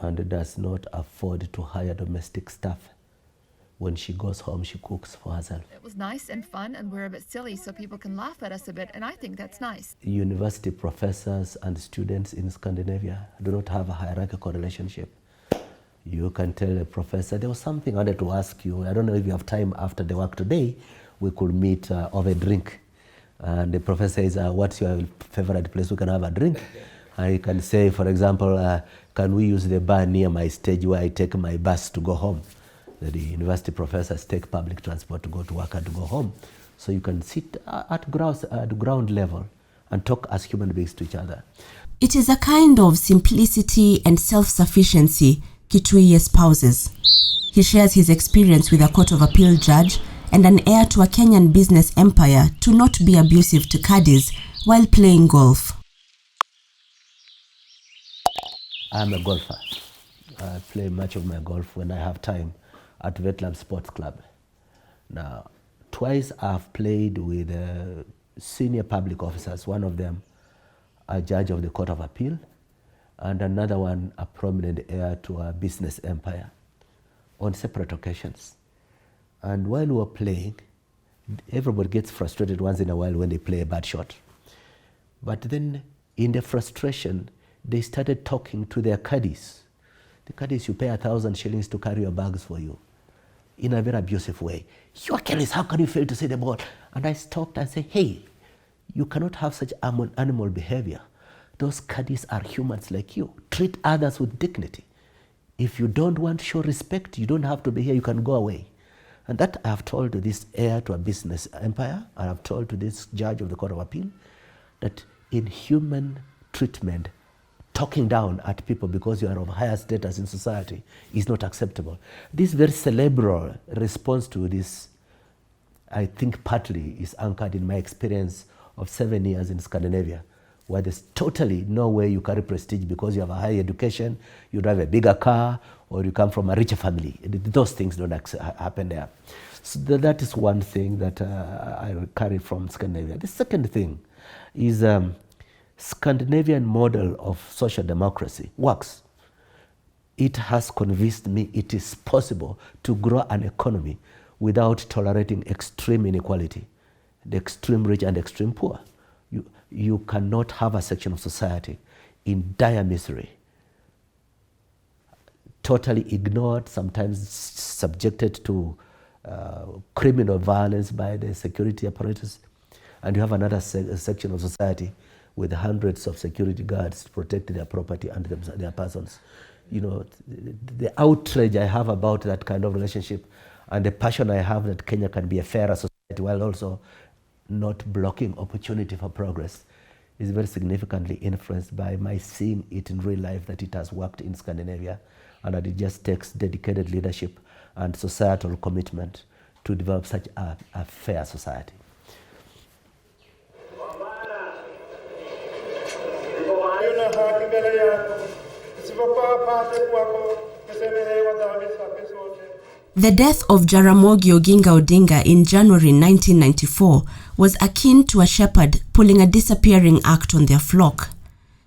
Speaker 3: and does not afford to hire domestic staff. When she goes home, she cooks for herself.
Speaker 5: It was nice and fun, and we're a bit silly, so people can laugh at us a bit, and I think that's nice.
Speaker 3: University professors and students in Scandinavia do not have a hierarchical relationship. You can tell a professor, there was something I wanted to ask you. I don't know if you have time after the work today. We could meet over a drink. And the professor says, what's your favorite place we can have a drink? And you can say, for example, can we use the bar near my stage where I take my bus to go home? The university professors take public transport to go to work and to go home. So you can sit at ground level and talk as human beings to each other.
Speaker 1: It is a kind of simplicity and self-sufficiency Kituyi espouses. He shares his experience with a Court of Appeal judge and an heir to a Kenyan business empire to not be abusive to caddies while playing golf.
Speaker 3: I'm a golfer. I play much of my golf when I have time at Vietnam Sports Club. Now, twice I've played with senior public officers, one of them a judge of the Court of Appeal, and another one a prominent heir to a business empire on separate occasions. And while we were playing, everybody gets frustrated once in a while when they play a bad shot. But then in the frustration, they started talking to their caddies. The caddies, you pay 1,000 shillings to carry your bags for you, in a very abusive way. You are careless, how can you fail to see the ball? And I stopped and said, hey, you cannot have such animal behavior. Those caddies are humans like you. Treat others with dignity. If you don't want to show respect, you don't have to be here, you can go away. And that I have told to this heir to a business empire, I have told to this judge of the Court of Appeal, that in human treatment, talking down at people because you are of higher status in society is not acceptable. This very cerebral response to this I think partly is anchored in my experience of 7 years in Scandinavia, where there's totally no way you carry prestige because you have a high education, you drive a bigger car, or you come from a richer family. Those things don't happen there. So that is one thing that I carry from Scandinavia. The second thing is Scandinavian model of social democracy works. It has convinced me it is possible to grow an economy without tolerating extreme inequality, the extreme rich and extreme poor. You cannot have a section of society in dire misery, totally ignored, sometimes subjected to criminal violence by the security apparatus, and you have another section of society with hundreds of security guards to protect their property and their persons. You know, the outrage I have about that kind of relationship and the passion I have that Kenya can be a fairer society while also not blocking opportunity for progress is very significantly influenced by my seeing it in real life that it has worked in Scandinavia, and that it just takes dedicated leadership and societal commitment to develop such a fair society.
Speaker 1: The death of Jaramogi Oginga Odinga in January 1994 was akin to a shepherd pulling a disappearing act on their flock.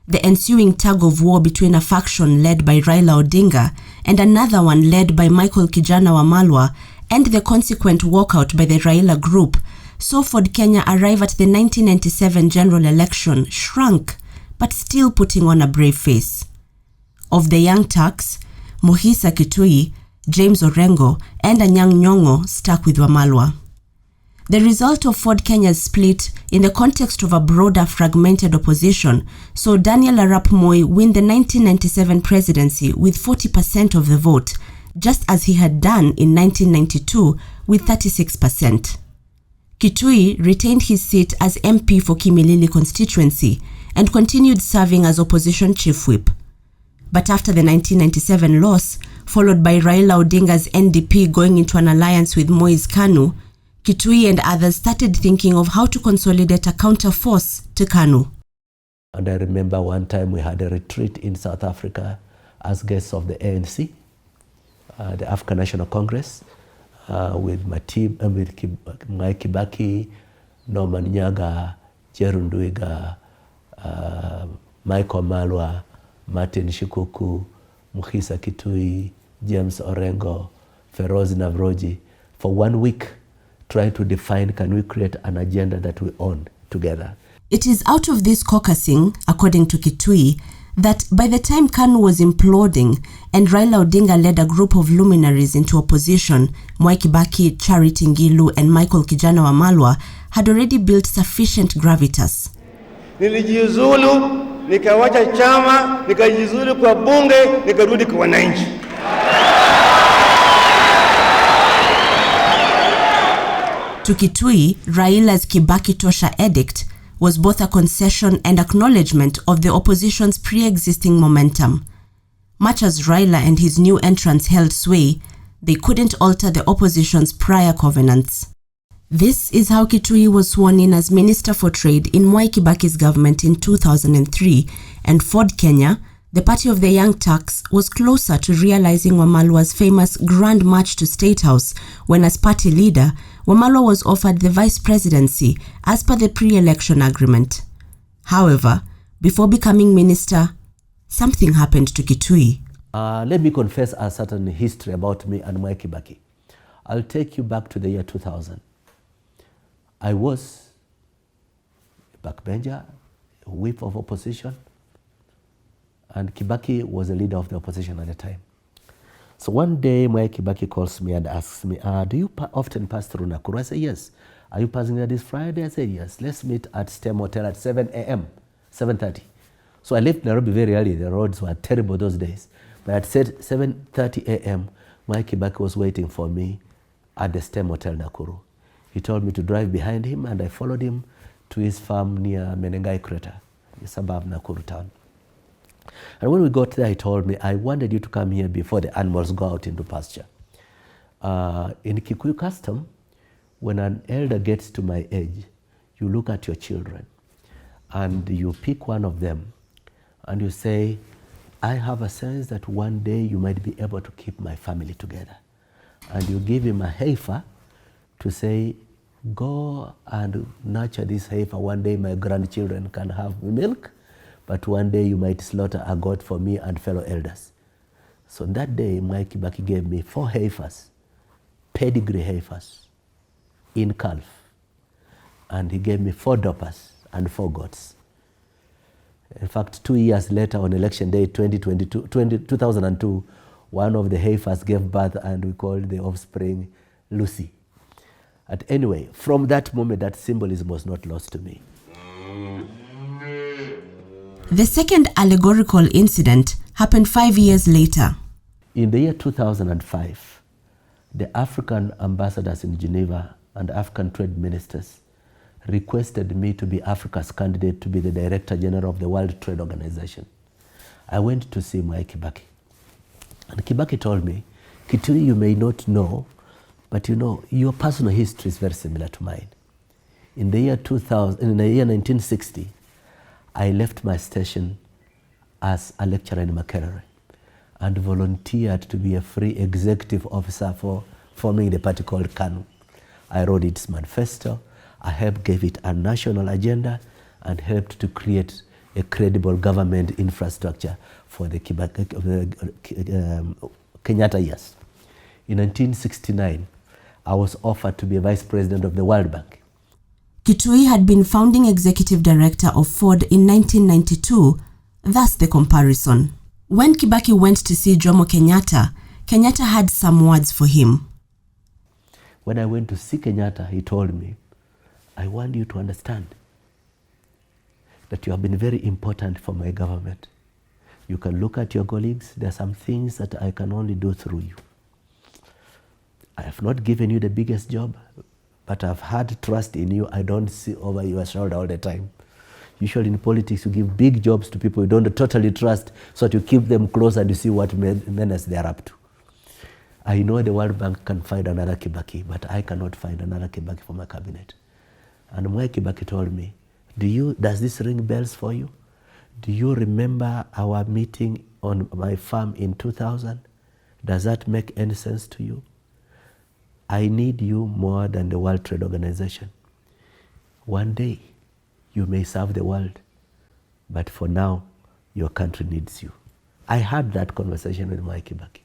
Speaker 1: The ensuing tug of war between a faction led by Raila Odinga and another one led by Michael Kijana Wamalwa, and the consequent walkout by the Raila group, saw Ford Kenya arrive at the 1997 general election shrunk, but still putting on a brave face. Of the Young Turks, Mukhisa Kituyi, James Orengo, and Anyang' Nyong'o stuck with Wamalwa. The result of Ford Kenya's split in the context of a broader fragmented opposition saw Daniel Arap Moi win the 1997 presidency with 40% of the vote, just as he had done in 1992 with 36%. Kituyi retained his seat as MP for Kimilili constituency and continued serving as opposition chief whip. But after the 1997 loss, followed by Raila Odinga's NDP going into an alliance with Moi's KANU, Kituyi and others started thinking of how to consolidate a counter-force to KANU.
Speaker 3: And I remember one time we had a retreat in South Africa as guests of the ANC, the African National Congress, with Matib, with Mwai Kibaki, Norman Nyaga, Jeru Ndwiga, Michael Malwa, Martin Shikuku, Mukhisa Kituyi, James Orengo, Feroz Navroji, for 1 week trying to define, can we create an agenda that we own together.
Speaker 1: It is out of this caucusing, according to Kituyi, that by the time KANU was imploding and Raila Odinga led a group of luminaries into opposition, Mwai Kibaki, Charity Ngilu, and Michael Kijana Wamalwa had already built sufficient gravitas.
Speaker 6: Nilijiuzulu, nikawacha chama, nikajizulu kwa bunge, nikarudi kwa wananchi.
Speaker 1: To Kituyi, Raila's Kibaki Tosha edict was both a concession and acknowledgement of the opposition's pre-existing momentum. Much as Raila and his new entrants held sway, they couldn't alter the opposition's prior covenants. This is how Kituyi was sworn in as Minister for Trade in Mwai Kibaki's government in 2003, and Ford Kenya, the party of the Young Turks, was closer to realizing Wamalwa's famous Grand March to State House when, as party leader, Wamalwa was offered the vice presidency as per the pre-election agreement. However, before becoming minister, something happened to Kituyi.
Speaker 3: Let me confess a certain history about me and Mwai Kibaki. I'll take you back to the year 2000. I was a backbencher, a whip of opposition, and Kibaki was the leader of the opposition at the time. So one day, Mwai Kibaki calls me and asks me, do you often pass through Nakuru? I say, yes. Are you passing there this Friday? I said, yes. Let's meet at STEM Hotel at 7 a.m., 7:30. So I left Nairobi very early. The roads were terrible those days. But at 7:30 a.m., Mwai Kibaki was waiting for me at the STEM Hotel, Nakuru. He told me to drive behind him, and I followed him to his farm near Menengai Crater, the suburb of Nakuru town. And when we got there, he told me, I wanted you to come here before the animals go out into pasture. In Kikuyu custom, When an elder gets to my age, you look at your children and you pick one of them and you say, I have a sense that one day you might be able to keep my family together. And you give him a heifer to say, go and nurture this heifer. One day my grandchildren can have milk, but one day you might slaughter a goat for me and fellow elders. So that day, Mwai Kibaki gave me 4 heifers, pedigree heifers, in calf. And he gave me 4 doppers and 4 goats. In fact, 2 years later, on election day 2002, one of the heifers gave birth and we called the offspring Lucy. But anyway, from that moment, that symbolism was not lost to me.
Speaker 1: The second allegorical incident happened 5 years later.
Speaker 3: In the year 2005, the African ambassadors in Geneva and African trade ministers requested me to be Africa's candidate to be the Director General of the World Trade Organization. I went to see Mwai Kibaki. And Kibaki told me, Kituyi, you may not know, but you know, your personal history is very similar to mine. In the year 1960, I left my station as a lecturer in Makerere and volunteered to be a free executive officer for forming the party called KANU. I wrote its manifesto, I helped give it a national agenda and helped to create a credible government infrastructure for the Kenyatta years. In 1969, I was offered to be a vice president of the World Bank.
Speaker 1: Kituyi had been founding executive director of Ford in 1992, thus the comparison. When Kibaki went to see Jomo Kenyatta, Kenyatta had some words for him.
Speaker 3: When I went to see Kenyatta, he told me, I want you to understand that you have been very important for my government. You can look at your colleagues, there are some things that I can only do through you. I have not given you the biggest job, but I've had trust in you. I don't see over your shoulder all the time. Usually in politics, you give big jobs to people you don't totally trust, so that you keep them close and you see what menace they are up to. I know the World Bank can find another Kibaki, but I cannot find another Kibaki for my cabinet. And Mwai Kibaki told me, does this ring bells for you? Do you remember our meeting on my farm in 2000? Does that make any sense to you? I need you more than the World Trade Organization. One day, you may serve the world, but for now, your country needs you. I had that conversation with Mwai Kibaki.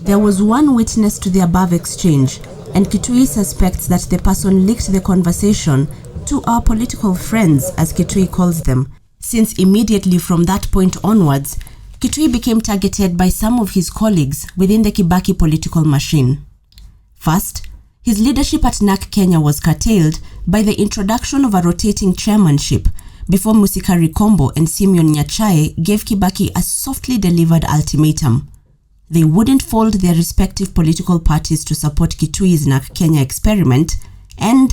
Speaker 1: There was one witness to the above exchange, and Kituyi suspects that the person leaked the conversation to our political friends, as Kituyi calls them, since immediately from that point onwards, Kituyi became targeted by some of his colleagues within the Kibaki political machine. First, his leadership at NAC Kenya was curtailed by the introduction of a rotating chairmanship before Musikari Kombo and Simeon Nyachae gave Kibaki a softly delivered ultimatum. They wouldn't fold their respective political parties to support Kituyi's NAC Kenya experiment, and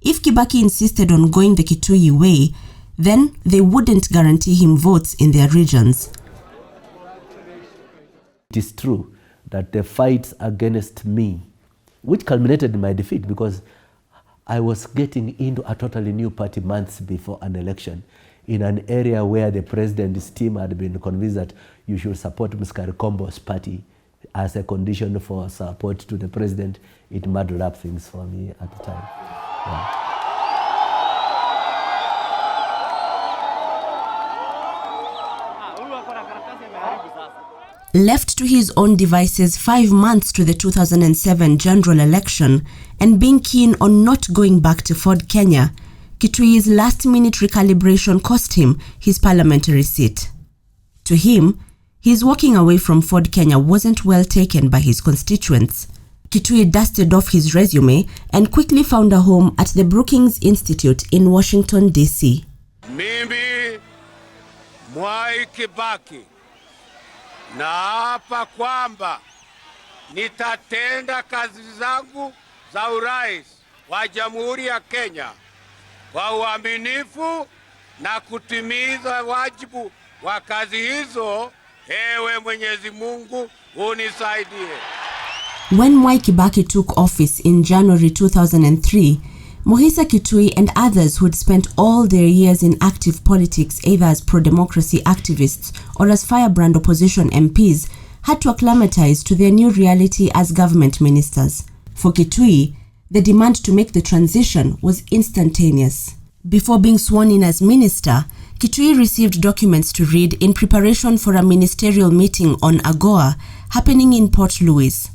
Speaker 1: if Kibaki insisted on going the Kituyi way, then they wouldn't guarantee him votes in their regions.
Speaker 3: It is true that the fights against me, which culminated in my defeat because I was getting into a totally new party months before an election in an area where the president's team had been convinced that you should support Musikari Kombo's party as a condition for support to the president. It muddled up things for me at the time. Yeah.
Speaker 1: Left to his own devices 5 months to the 2007 general election and being keen on not going back to Ford Kenya, Kituyi's last-minute recalibration cost him his parliamentary seat. To him, his walking away from Ford Kenya wasn't well taken by his constituents. Kituyi dusted off his resume and quickly found a home at the Brookings Institute in Washington, D.C.
Speaker 7: Mimi, Mwai Kibaki, naapa kwamba nitatenda kazi zangu za urais wa Jamhuri ya Kenya kwa uaminifu na kutimiza wajibu wa kazi hizo. Ewe Mwenyezi Mungu unisaidie.
Speaker 1: When Mwai Kibaki took office in January 2003, Mukhisa Kituyi and others who had spent all their years in active politics either as pro-democracy activists or as firebrand opposition MPs had to acclimatize to their new reality as government ministers. For Kituyi, the demand to make the transition was instantaneous. Before being sworn in as minister, Kituyi received documents to read in preparation for a ministerial meeting on AGOA happening in Port Louis.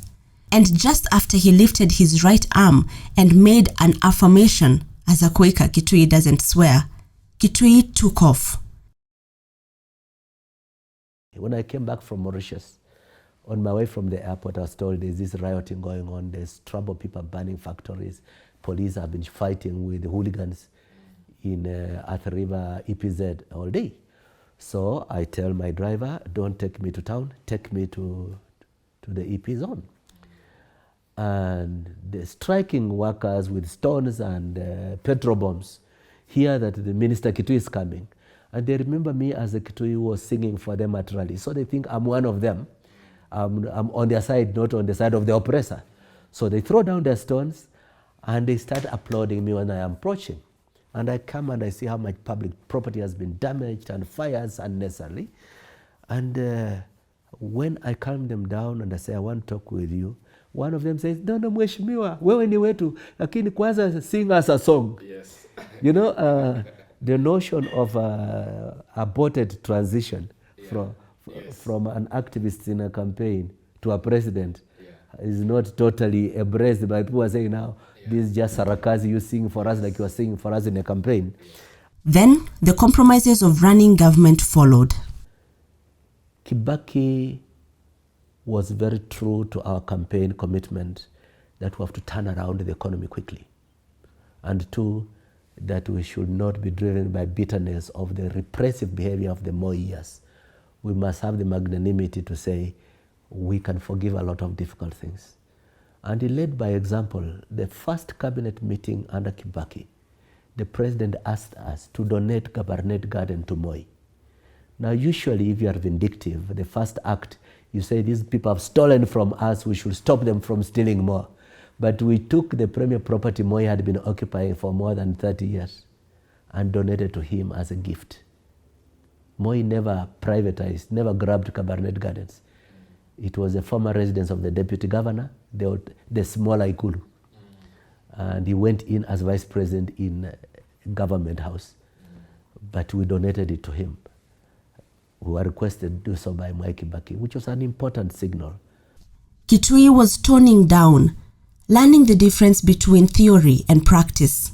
Speaker 1: And just after he lifted his right arm and made an affirmation, as a Quaker, Kituyi doesn't swear, Kituyi took off.
Speaker 3: When I came back from Mauritius, on my way from the airport, I was told there's this rioting going on, there's trouble, people burning factories, police have been fighting with the hooligans in Athi River, EPZ all day. So I tell my driver, don't take me to town, take me to the EP zone. And the striking workers with stones and petrol bombs hear that the Minister Kituyi is coming. And they remember me as a Kituyi who was singing for them at rally. So they think I'm one of them. I'm on their side, not on the side of the oppressor. So they throw down their stones and they start applauding me when I am approaching. And I come and I see how much public property has been damaged and fires unnecessarily. And when I calm them down and I say, I want to talk with you, one of them says, no, mheshimiwa, wewe ni wetu, lakini kwanza sing us a song. Yes. You know, the notion of aborted transition from an activist in a campaign to a president is not totally embraced by people who are saying now, this is just sarcasm, you sing for us like you are singing for us in a campaign.
Speaker 1: Then the compromises of running government followed.
Speaker 3: Kibaki was very true to our campaign commitment that we have to turn around the economy quickly. And two, that we should not be driven by bitterness of the repressive behavior of the Moi years. We must have the magnanimity to say we can forgive a lot of difficult things. And he led by example. The first cabinet meeting under Kibaki, the president asked us to donate Cabernet Garden to Moi. Now usually if you are vindictive, the first act, you say these people have stolen from us, we should stop them from stealing more. But we took the premier property Moi had been occupying for more than 30 years and donated to him as a gift. Moi never privatized, never grabbed Cabernet Gardens. It was a former residence of the deputy governor, the smaller Ikulu. And he went in as vice president in government house. But we donated it to him. We were requested to do so by Mwai Kibaki, which was an important signal.
Speaker 1: Kituyi was toning down, learning the difference between theory and practice.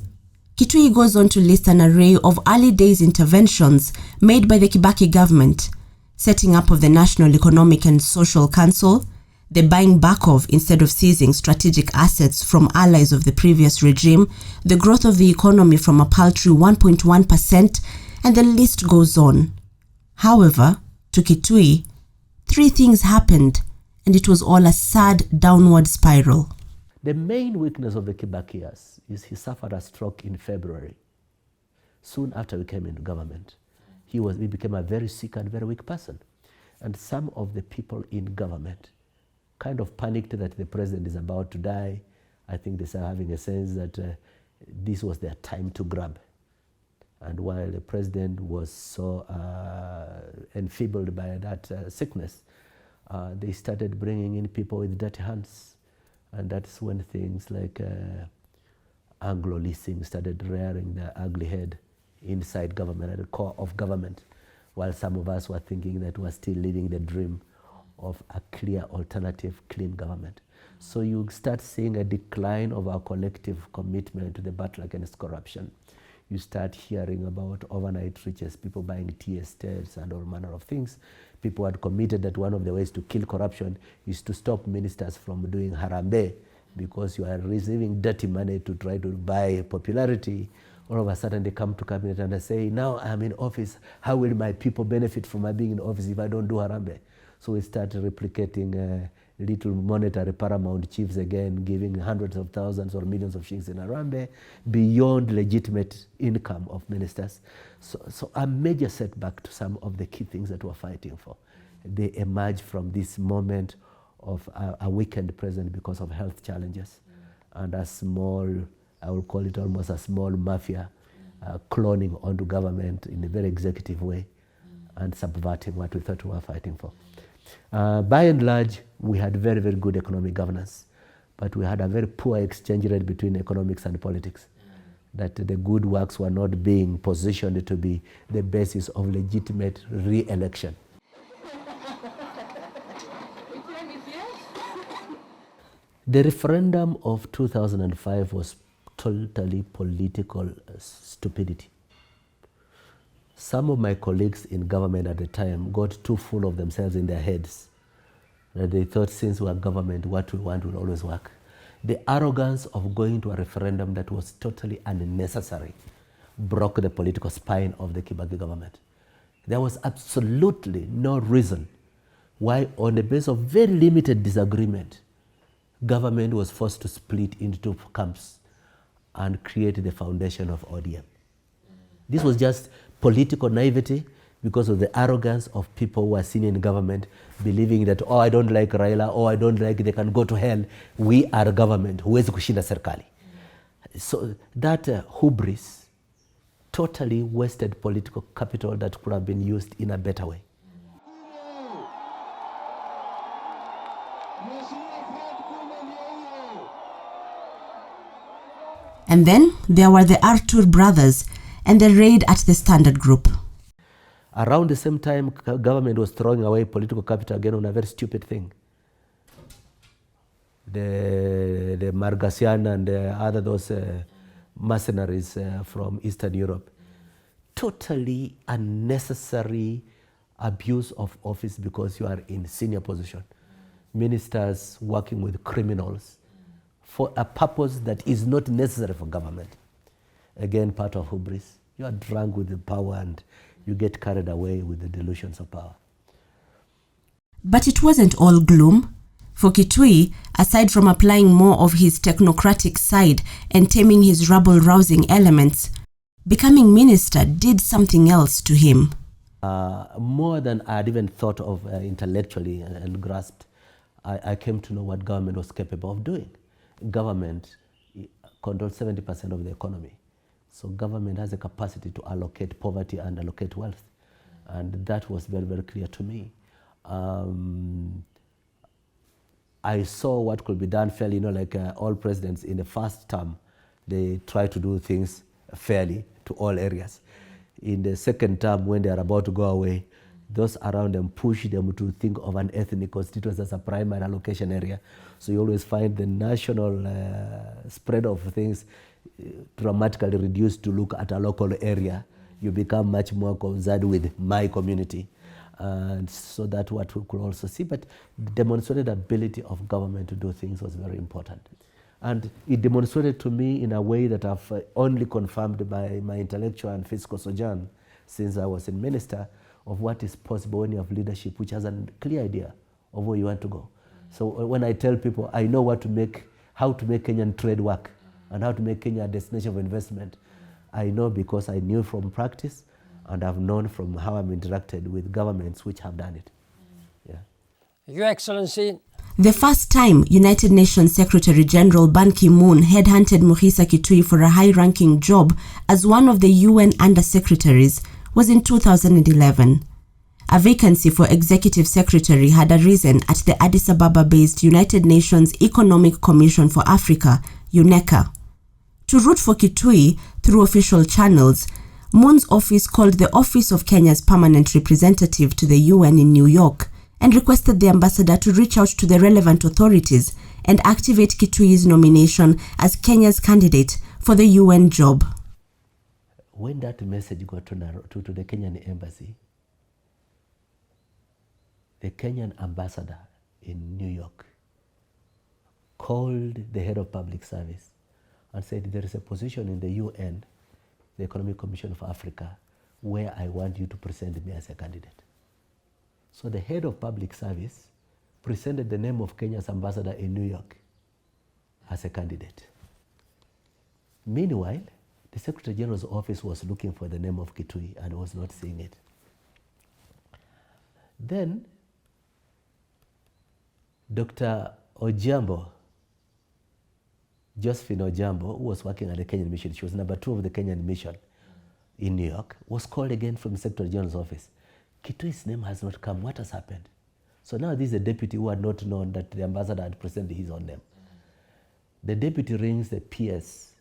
Speaker 1: Kituyi goes on to list an array of early days interventions made by the Kibaki government: setting up of the National Economic and Social Council, the buying back of instead of seizing strategic assets from allies of the previous regime, the growth of the economy from a paltry 1.1%, and the list goes on. However, to Kituyi, three things happened, and it was all a sad downward spiral.
Speaker 3: The main weakness of the Kibaki years is he suffered a stroke in February, soon after we came into government. He became a very sick and very weak person. And some of the people in government kind of panicked that the president is about to die. I think they started having a sense that this was their time to grab. And while the president was so enfeebled by that sickness, they started bringing in people with dirty hands. And that's when things like Anglo-leasing started rearing their ugly head inside government, at the core of government, while some of us were thinking that we're still living the dream of a clear alternative, clean government. So you start seeing a decline of our collective commitment to the battle against corruption. You start hearing about overnight riches, people buying tea estates and all manner of things. People had committed that one of the ways to kill corruption is to stop ministers from doing harambe, because you are receiving dirty money to try to buy popularity. All of a sudden they come to cabinet and they say, now I'm in office, how will my people benefit from my being in office if I don't do harambe? So we start replicating little monetary paramount chiefs again giving hundreds of thousands or millions of shillings in Harambee beyond legitimate income of ministers. So a major setback to some of the key things that we're fighting for. They emerge from this moment of a weakened president because of health challenges and a small, I will call it almost a small mafia cloning onto government in a very executive way and subverting what we thought we were fighting for. By and large, we had very, very good economic governance, but we had a very poor exchange rate between economics and politics, that the good works were not being positioned to be the basis of legitimate re-election. The referendum of 2005 was totally political stupidity. Some of my colleagues in government at the time got too full of themselves in their heads that they thought since we are government, what we want will always work. The arrogance of going to a referendum that was totally unnecessary broke the political spine of the Kibaki government. There was absolutely no reason why, on the basis of very limited disagreement, government was forced to split into two camps and create the foundation of ODM. This was just political naivety because of the arrogance of people who are seen in government, believing that, oh, I don't like Raila, oh, I don't like, they can go to hell. We are government, huwezi kushinda serikali. So that hubris totally wasted political capital that could have been used in a better way.
Speaker 1: And then there were the Arthur brothers and the raid at the Standard Group.
Speaker 3: Around the same time, government was throwing away political capital again on a very stupid thing. The Margasian and those mercenaries from Eastern Europe. Totally unnecessary abuse of office because you are in senior position. Ministers working with criminals for a purpose that is not necessary for government. Again, part of hubris. You are drunk with the power and you get carried away with the delusions of power.
Speaker 1: But it wasn't all gloom. For Kituyi, aside from applying more of his technocratic side and taming his rabble-rousing elements, becoming minister did something else to him.
Speaker 3: More than I had even thought of intellectually and grasped, I came to know what government was capable of doing. Government controls 70% of the economy. So government has the capacity to allocate poverty and allocate wealth. And that was very, very clear to me. I saw what could be done fairly, like all presidents in the first term, they try to do things fairly to all areas. In the second term, when they are about to go away, those around them push them to think of an ethnic constituency as a primary allocation area. So you always find the national spread of things dramatically reduced to look at a local area. You become much more concerned with my community. And so that's what we could also see. But the demonstrated ability of government to do things was very important. And it demonstrated to me in a way that I've only confirmed by my intellectual and physical sojourn since I was in minister, of what is possible when you have leadership which has a clear idea of where you want to go. So when I tell people I know how to make Kenyan trade work and how to make Kenya a destination of investment, I know because I knew from practice and I've known from how I've interacted with governments which have done it. Yeah.
Speaker 8: Your Excellency.
Speaker 1: The first time United Nations Secretary-General Ban Ki-moon headhunted Mukhisa Kituyi for a high-ranking job as one of the UN Under-Secretaries was in 2011. A vacancy for Executive Secretary had arisen at the Addis Ababa-based United Nations Economic Commission for Africa, UNECA. To root for Kituyi through official channels, Moon's office called the Office of Kenya's Permanent Representative to the UN in New York and requested the ambassador to reach out to the relevant authorities and activate Kituyi's nomination as Kenya's candidate for the UN job.
Speaker 3: When that message got to the Kenyan embassy, the Kenyan ambassador in New York called the head of public service and said, there is a position in the UN, the Economic Commission for Africa, where I want you to present me as a candidate. So the head of public service presented the name of Kenya's ambassador in New York as a candidate. Meanwhile, the Secretary General's office was looking for the name of Kituyi and was not seeing it. Then, Dr. Ojambo, Josephine Ojambo, who was working at the Kenyan mission, she was number 2 of the Kenyan mission in New York, was called again from the Secretary General's office. Kituyi's name has not come. What has happened? So now this is a deputy who had not known that the ambassador had presented his own name. The deputy rings the PS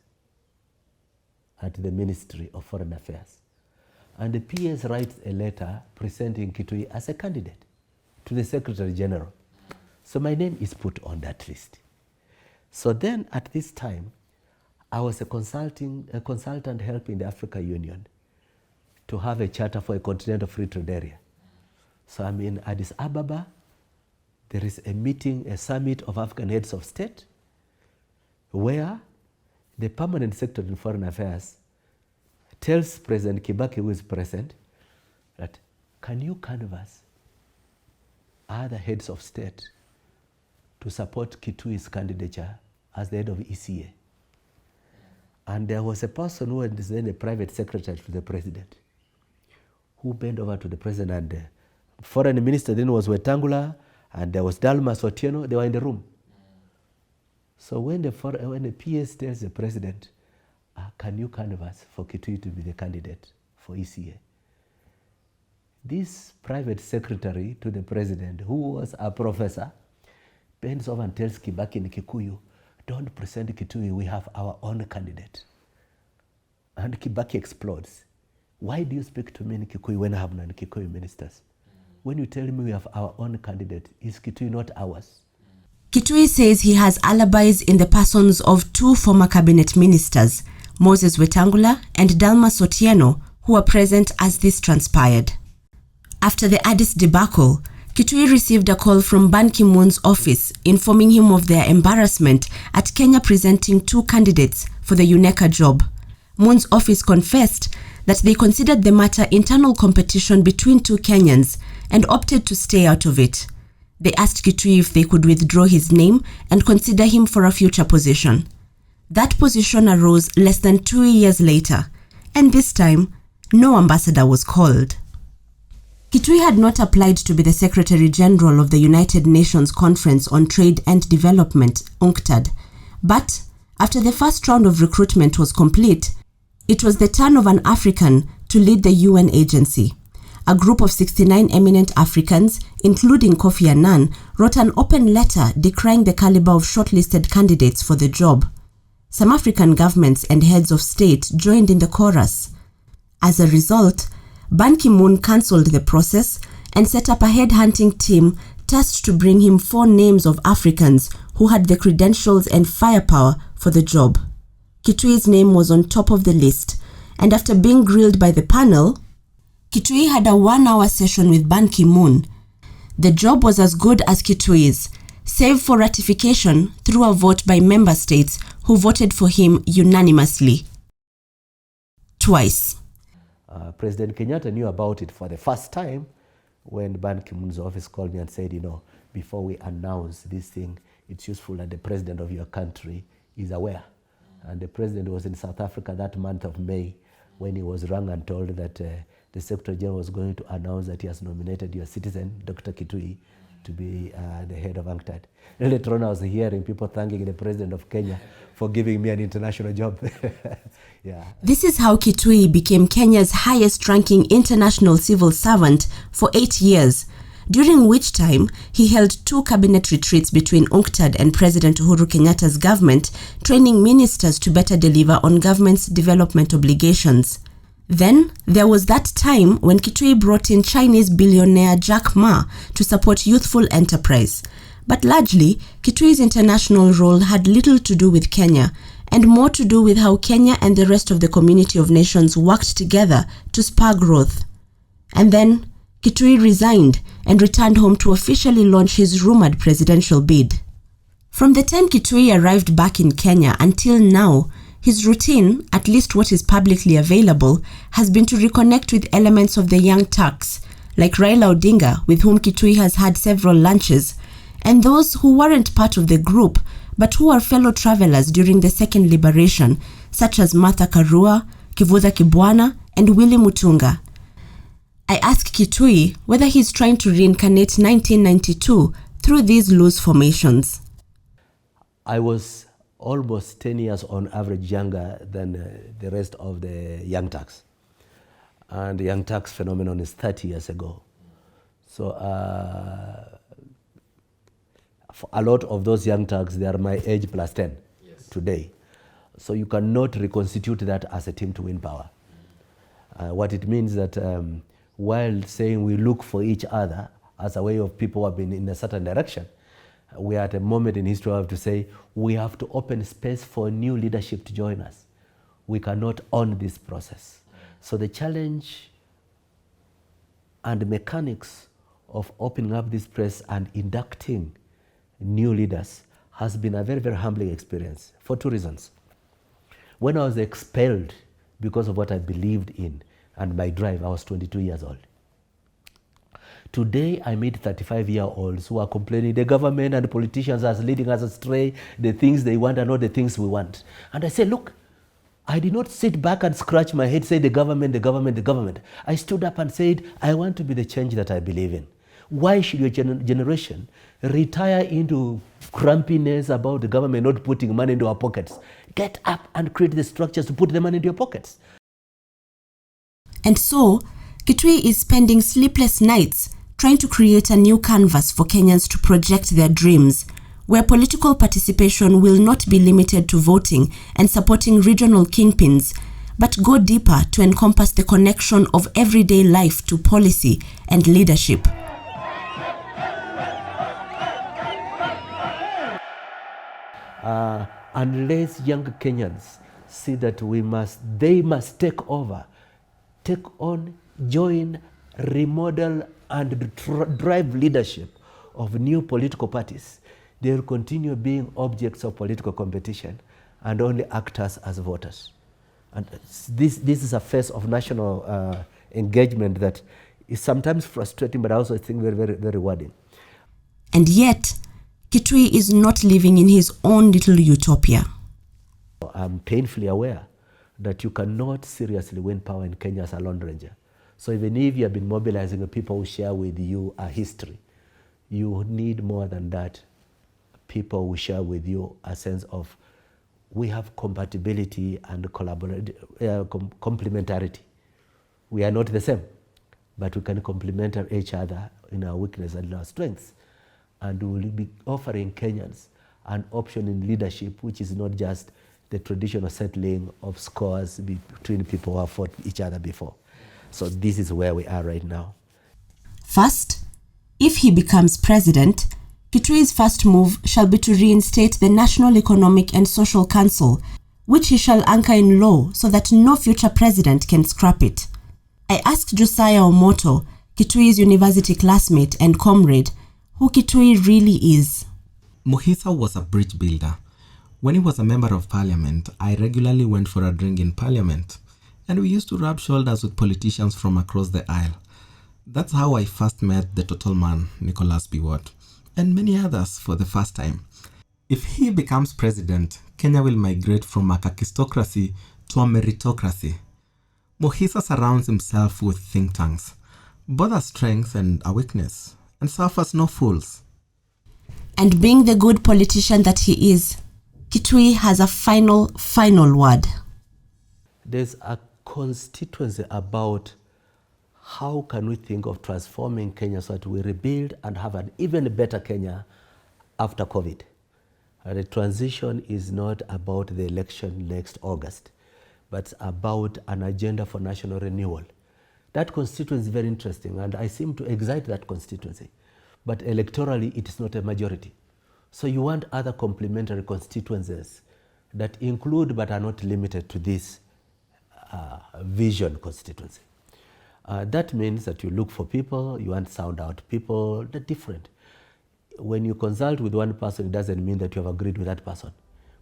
Speaker 3: at the Ministry of Foreign Affairs. And the PS writes a letter presenting Kituyi as a candidate to the Secretary General. So my name is put on that list. So then at this time, I was a consultant helping the Africa Union to have a charter for a continental free trade area. So I'm in Addis Ababa. There is a meeting, a summit of African heads of state, where the permanent secretary in foreign affairs tells President Kibaki, who is present, that can you canvass other heads of state to support Kituyi's candidature as the head of ECA? And there was a person who was then a private secretary to the president, who bent over to the president, and the foreign minister then was Wetangula, and there was Dalmas Otieno. They were in the room. So when the PS tells the president, can you canvass for Kituyi to be the candidate for ECA? This private secretary to the president, who was a professor, bends over and tells Kibaki in Kikuyu, don't present Kituyi, we have our own candidate. And Kibaki explodes. Why do you speak to me in Kikuyu when I have none Kikuyu ministers? When you tell me we have our own candidate, is Kituyi not ours?
Speaker 1: Kituyi says he has alibis in the persons of 2 former cabinet ministers, Moses Wetangula and Dalmas Otieno, who were present as this transpired. After the Addis debacle, Kituyi received a call from Ban Ki-moon's office informing him of their embarrassment at Kenya presenting 2 candidates for the UNECA job. Moon's office confessed that they considered the matter internal competition between 2 Kenyans and opted to stay out of it. They asked Kituyi if they could withdraw his name and consider him for a future position. That position arose less than 2 years later, and this time, no ambassador was called. Kituyi had not applied to be the Secretary-General of the United Nations Conference on Trade and Development, UNCTAD, but after the first round of recruitment was complete, it was the turn of an African to lead the UN agency. A group of 69 eminent Africans, including Kofi Annan, wrote an open letter decrying the caliber of shortlisted candidates for the job. Some African governments and heads of state joined in the chorus. As a result, Ban Ki-moon cancelled the process and set up a headhunting team tasked to bring him 4 names of Africans who had the credentials and firepower for the job. Kituyi's name was on top of the list, and after being grilled by the panel, Kituyi had a 1-hour session with Ban Ki-moon. The job was as good as Kituyi's, save for ratification through a vote by member states who voted for him unanimously. Twice.
Speaker 3: President Kenyatta knew about it for the first time when Ban Ki-moon's office called me and said, before we announce this thing, it's useful that the president of your country is aware. And the president was in South Africa that month of May when he was rung and told that the Secretary General was going to announce that he has nominated your citizen, Dr. Kituyi, to be the head of UNCTAD. And later on, I was hearing people thanking the president of Kenya for giving me an international job. Yeah.
Speaker 1: This is how Kituyi became Kenya's highest-ranking international civil servant for 8 years, during which time he held 2 cabinet retreats between UNCTAD and President Uhuru Kenyatta's government, training ministers to better deliver on government's development obligations. Then, there was that time when Kituyi brought in Chinese billionaire Jack Ma to support youthful enterprise. But largely, Kituyi's international role had little to do with Kenya, and more to do with how Kenya and the rest of the community of nations worked together to spur growth. And then, Kituyi resigned and returned home to officially launch his rumored presidential bid. From the time Kituyi arrived back in Kenya until now, his routine, at least what is publicly available, has been to reconnect with elements of the Young Turks, like Raila Odinga, with whom Kituyi has had several lunches, and those who weren't part of the group but who were fellow travelers during the Second Liberation, such as Martha Karua, Kivutha Kibwana, and Willy Mutunga. I asked Kituyi whether he's trying to reincarnate 1992 through these loose formations.
Speaker 3: I was almost 10 years on average younger than the rest of the Young Turks. And the Young Turks phenomenon is 30 years ago. So for a lot of those Young Turks, they are my age plus 10 today. So you cannot reconstitute that as a team to win power. What it means that while saying we look for each other as a way of people who have been in a certain direction, we are at a moment in history where we have to say we have to open space for new leadership to join us. We cannot own this process. So the challenge and the mechanics of opening up this press and inducting new leaders has been a very, very humbling experience for two reasons. When I was expelled because of what I believed in and my drive, I was 22 years old. Today, I meet 35-year-olds who are complaining the government and the politicians are leading us astray, the things they want are not the things we want. And I say, look, I did not sit back and scratch my head, say the government, the government, the government. I stood up and said, I want to be the change that I believe in. Why should your generation retire into grumpiness about the government not putting money into our pockets? Get up and create the structures to put the money into your pockets.
Speaker 1: And so, Kituyi is spending sleepless nights trying to create a new canvas for Kenyans to project their dreams, where political participation will not be limited to voting and supporting regional kingpins, but go deeper to encompass the connection of everyday life to policy and leadership.
Speaker 3: Unless young Kenyans see that they must take over, take on, join, remodel, and drive leadership of new political parties, they will continue being objects of political competition and only actors as voters. And this is a phase of national engagement that is sometimes frustrating, but I also think very, very, very rewarding.
Speaker 1: And yet, Kituyi is not living in his own little utopia.
Speaker 3: I'm painfully aware that you cannot seriously win power in Kenya as a lone ranger. So even if you have been mobilizing people who share with you a history, you need more than that. People who share with you a sense of we have compatibility and complementarity. We are not the same, but we can complement each other in our weakness and in our strengths. And we will be offering Kenyans an option in leadership, which is not just the traditional settling of scores between people who have fought each other before. So this is where we are right now.
Speaker 1: First, if he becomes president, Kituyi's first move shall be to reinstate the National Economic and Social Council, which he shall anchor in law so that no future president can scrap it. I asked Josiah Omoto, Kituyi's university classmate and comrade, who Kituyi really is.
Speaker 2: Mukhisa was a bridge builder. When he was a member of parliament, I regularly went for a drink in parliament, and we used to rub shoulders with politicians from across the aisle. That's how I first met the total man, Nicholas Biwott, and many others for the first time. If he becomes president, Kenya will migrate from a kakistocracy to a meritocracy. Mukhisa surrounds himself with think tanks, both a strength and a weakness, and suffers no fools.
Speaker 1: And being the good politician that he is, Kituyi has a final word.
Speaker 3: There's a constituency about how can we think of transforming Kenya so that we rebuild and have an even better Kenya after COVID. The transition is not about the election next August, but about an agenda for national renewal. That constituency is very interesting, and I seem to excite that constituency. But electorally, it is not a majority. So you want other complementary constituencies that include but are not limited to this vision constituency. That means that you look for people, you want to sound out people, they're different. When you consult with one person, it doesn't mean that you have agreed with that person,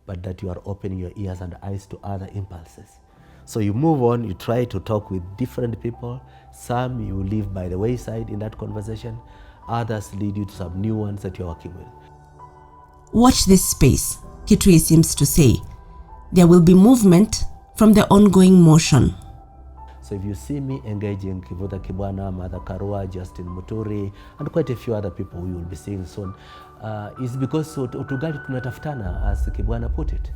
Speaker 3: but that you are opening your ears and eyes to other impulses. So you move on, you try to talk with different people. Some you leave by the wayside in that conversation. others lead you to some new ones that you're working with.
Speaker 1: Watch this space, Kituyi seems to say. There will be movement from the ongoing motion.
Speaker 3: So if you see me engaging Kivutha Kibwana, Martha Karua, Justin Muturi, and quite a few other people we will be seeing soon, is because utugali tunatafutana, as Kibwana put it.